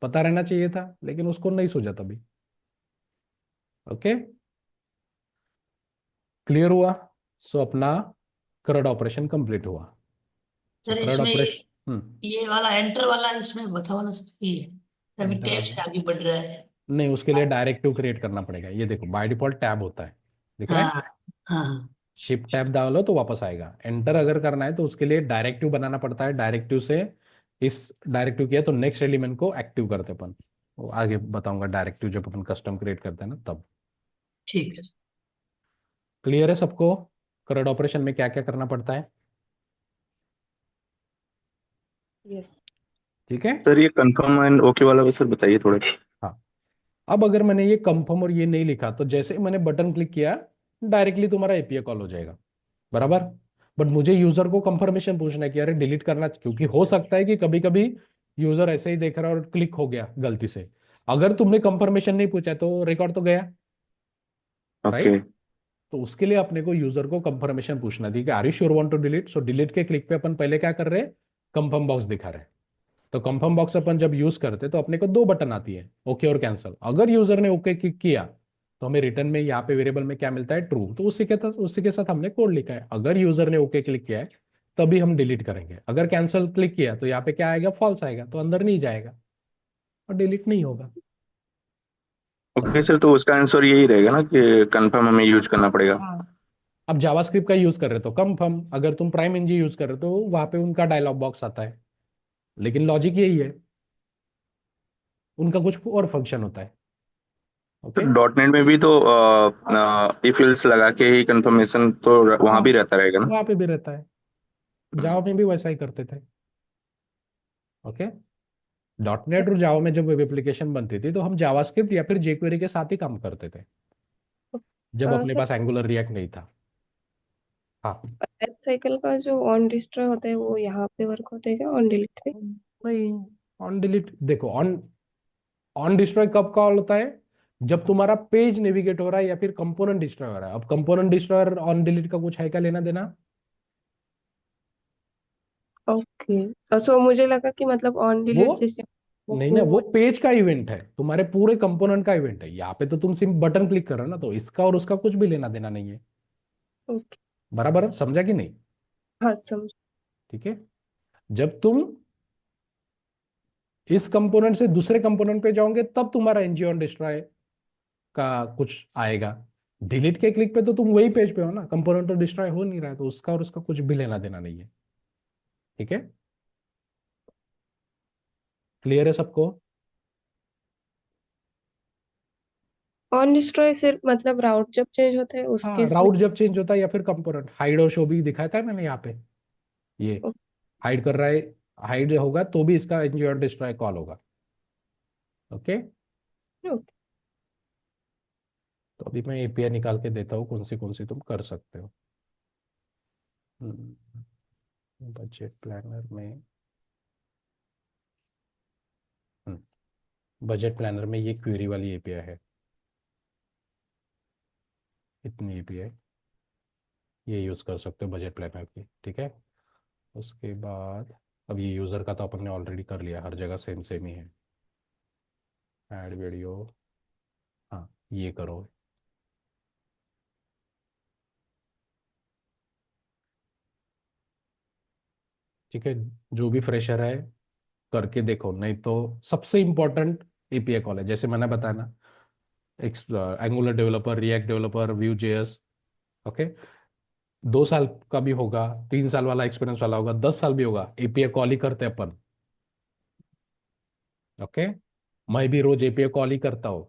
पता रहना चाहिए था, लेकिन उसको नहीं सूझा तभी। ओके, क्लियर हुआ। सो अपना CRUD ऑपरेशन कंप्लीट हुआ। सो सर CRUD इसमें ऑपरेशन, ये वाला एंटर वाला इसमें बताओ ना सर, ये अभी टैब इंटर से आगे बढ़ रहा है। नहीं, उसके लिए डायरेक्टिव क्रिएट करना पड़ेगा। ये देखो बाय डिफॉल्ट टैब होता है, दिख रहा है? हाँ हाँ शिफ्ट टैब डालो तो वापस आएगा। एंटर अगर करना है तो उसके लिए डायरेक्टिव बनाना पड़ता है। डायरेक्टिव से इस डायरेक्टिव किया तो नेक्स्ट एलिमेंट को एक्टिव करते अपन। वो आगे बताऊंगा डायरेक्टिव जब अपन कस्टम क्रिएट करते हैं ना तब। ठीक है सर। क्लियर है सबको करंट ऑपरेशन में क्या क्या करना पड़ता है? यस। ठीक है। सर ये कंफर्म एंड ओके वाला भी सर बताइए थोड़ा। हाँ, अब अगर मैंने ये कंफर्म और ये नहीं लिखा तो जैसे ही मैंने बटन क्लिक किया डायरेक्टली तुम्हारा एपीआई कॉल हो जाएगा, बराबर। बट मुझे यूजर को कंफर्मेशन पूछना है कि अरे डिलीट करना, क्योंकि हो सकता है कि कभी कभी यूजर ऐसे ही देख रहा है और क्लिक हो गया गलती से। अगर तुमने कंफर्मेशन नहीं पूछा तो रिकॉर्ड तो गया, ओके। राइट। तो उसके लिए अपने को यूजर को कंफर्मेशन पूछना थी कि are you sure want to delete. So delete के क्लिक पे अपन पहले क्या कर रहे हैं, कंफर्म बॉक्स दिखा रहे हैं। तो कंफर्म बॉक्स अपन जब यूज करते तो अपने को दो बटन आती है, ओके और कैंसिल। अगर यूजर ने ओके क्लिक किया तो हमें रिटर्न में यहाँ पे वेरिएबल में क्या मिलता है, ट्रू। तो उसी के साथ हमने कोड लिखा है। अगर यूजर ने ओके क्लिक किया है तभी हम डिलीट करेंगे। अगर कैंसिल क्लिक किया तो यहाँ पे क्या आएगा, फॉल्स आएगा, तो अंदर नहीं जाएगा और डिलीट नहीं होगा। ओके समझे? सर, तो उसका आंसर यही रहेगा ना कि कंफर्म हमें यूज करना पड़ेगा। हाँ। अब जावास्क्रिप्ट का यूज कर रहे हो तो कंफर्म, अगर तुम प्राइम एनजी यूज कर रहे हो तो वहां पे उनका डायलॉग बॉक्स आता है। लेकिन लॉजिक यही है, उनका कुछ और फंक्शन होता है। तो ओके। डॉट नेट में भी तो इफ एल्स लगा के ही कंफर्मेशन तो वहां हाँ, भी रहता रहेगा ना। वहां पे भी रहता है। जावा में भी वैसा ही करते थे। ओके। डॉट नेट और जावा में जब वेब एप्लीकेशन बनती थी तो हम जावास्क्रिप्ट या फिर जेक्वेरी के साथ ही काम करते थे, जब अपने सर, पास एंगुलर रिएक्ट नहीं था। हाँ। लाइफ साइकिल का जो ऑन डिस्ट्रॉय होता है वो यहाँ पे वर्क होता है क्या ऑन डिलीट पे? नहीं, ऑन डिलीट देखो, ऑन ऑन डिस्ट्रॉय कब कॉल होता है, जब तुम्हारा पेज नेविगेट हो रहा है या फिर कंपोनेंट डिस्ट्रॉय हो रहा है। अब कंपोनेंट डिस्ट्रॉयर ऑन डिलीट का कुछ है क्या लेना देना? ओके, सो मुझे लगा कि मतलब ऑन वो डिलीट जैसे वो नहीं ना, वो पेज का इवेंट है, तुम्हारे पूरे कंपोनेंट का इवेंट है। यहाँ पे तो तुम सिर्फ बटन क्लिक कर रहे हो ना, तो इसका और उसका कुछ भी लेना देना नहीं है। ओके। बराबर समझा कि नहीं? हाँ, समझ। ठीक है। जब तुम इस कंपोनेंट से दूसरे कंपोनेंट पे जाओगे तब तुम्हारा एनजी ऑन डिस्ट्रॉय का कुछ आएगा। डिलीट के क्लिक पे तो तुम वही पेज पे हो ना, कंपोनेंट तो डिस्ट्रॉय हो नहीं रहा है, तो उसका और उसका कुछ भी लेना देना नहीं है। ठीक है, क्लियर है सबको? ऑन डिस्ट्रॉय सिर्फ मतलब राउट जब चेंज होता है उस हाँ, केस में? राउट जब चेंज होता है या फिर कंपोनेंट हाइड और शो भी दिखाया था मैंने यहाँ पे। ये हाइड कर रहा है, हाइड होगा तो भी इसका एनजी ऑन डिस्ट्रॉय कॉल होगा। ओके। ओके। तो अभी मैं एपीआई निकाल के देता हूँ कौन सी तुम कर सकते हो। बजट प्लानर में, बजट प्लानर में ये क्वेरी वाली एपीआई है, इतनी एपीआई ये यूज़ कर सकते हो बजट प्लानर की। ठीक है। उसके बाद अब ये यूज़र का तो अपन ने ऑलरेडी कर लिया, हर जगह सेम सेम ही है। ऐड वीडियो, हाँ ये करो। ठीक है, जो भी फ्रेशर है करके देखो, नहीं तो सबसे इंपॉर्टेंट एपीआई कॉल है, जैसे मैंने बताया ना, angular developer, react developer, Vue JS. Okay. 2 साल का भी होगा, 3 साल वाला एक्सपीरियंस वाला होगा, 10 साल भी होगा, एपीआई कॉल ही करते हैं अपन। ओके। मैं भी रोज एपीआई कॉल ही करता हूँ।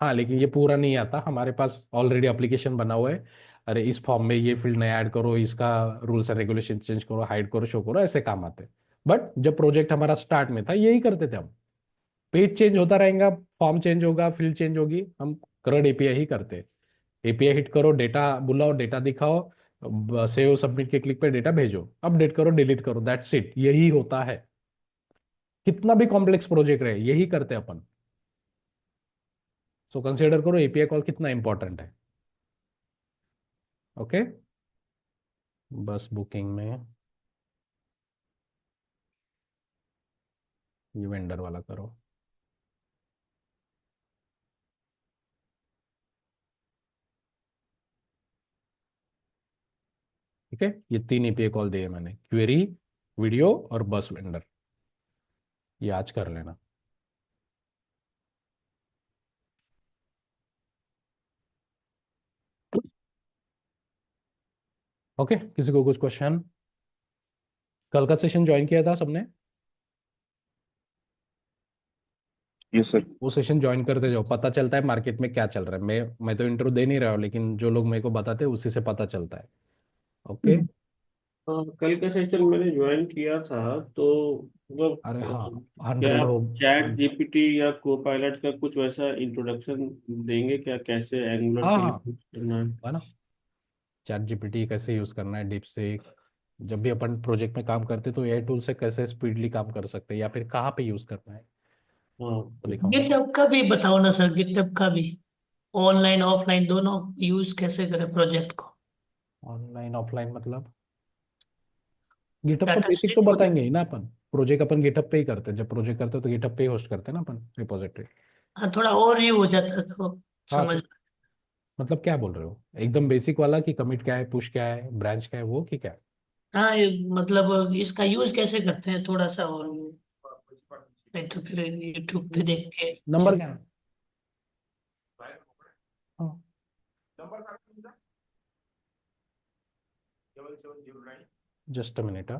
हाँ, लेकिन ये पूरा नहीं आता, हमारे पास ऑलरेडी एप्लीकेशन बना हुआ है। अरे इस फॉर्म में ये फील्ड नया ऐड करो, इसका रूल्स एंड रेगुलेशन चेंज करो, हाइड करो, शो करो, ऐसे काम आते हैं। बट जब प्रोजेक्ट हमारा स्टार्ट में था यही करते थे हम। पेज चेंज होता रहेगा, फॉर्म चेंज होगा, फील्ड चेंज होगी, हम करंट एपीआई ही करते हैं। एपीआई हिट करो, डेटा बुलाओ, डेटा दिखाओ, सेव सबमिट के क्लिक पे डेटा भेजो, अपडेट करो, डिलीट करो, दैट्स इट, यही होता है। कितना भी कॉम्प्लेक्स प्रोजेक्ट रहे यही करते हैं अपन। सो कंसिडर करो एपीआई कॉल कितना इंपॉर्टेंट है। ओके। बस बुकिंग में ये वेंडर वाला करो। ठीक है, ये 3 एपीआई कॉल दिए मैंने, क्वेरी, वीडियो और बस वेंडर। ये आज कर लेना। ओके, किसी को कुछ क्वेश्चन? कल का सेशन ज्वाइन किया था सबने? Yes sir. वो सेशन ज्वाइन करते जाओ, पता चलता है मार्केट में क्या चल रहा है। मैं तो इंट्रो दे नहीं रहा हूँ, लेकिन जो लोग मेरे को बताते हैं उसी से पता चलता है। ओके। कल का सेशन मैंने ज्वाइन किया था तो मतलब अरे हाँ, क्या 100 आप हो। चैट जीपीटी या कोपायलट का कुछ वैसा इंट्रोडक्शन देंगे क्या, कैसे एंगुलर हाँ के लिए हाँ, यूज करना है? है ना। चैट जीपीटी कैसे यूज करना है, डीप से जब भी अपन प्रोजेक्ट में काम करते तो एआई टूल से कैसे स्पीडली काम कर सकते हैं, या फिर कहाँ पे यूज करना है, हाँ तो दिखाऊंगा। गिटहब का भी बताओ ना सर, गिटहब का भी ऑनलाइन ऑफलाइन दोनों यूज कैसे करें प्रोजेक्ट को। ऑनलाइन ऑफलाइन मतलब गिटहब का डाटा बेसिक तो स्ट्रीम खुद। बताएंगे ही ना अपन। प्रोजेक्ट अपन गिटहब पे ही करते हैं, जब प्रोजेक्ट करते हैं तो गिटहब पे ही होस्ट करते हैं ना अपन रिपोजिटरी। हाँ, थोड़ा और व्यू हो जाता तो हाँ समझ। तो मतलब क्या बोल रहे हो, एकदम बेसिक वाला कि कमिट क्या है, पुश क्या है, ब्रांच क्या है, वो कि क्या? हाँ, ये मतलब इसका यूज कैसे करते हैं थोड़ा सा और, नहीं तो फिर यूट्यूब पे देख के। नंबर क्या है? हाँ, जस्ट अ मिनट।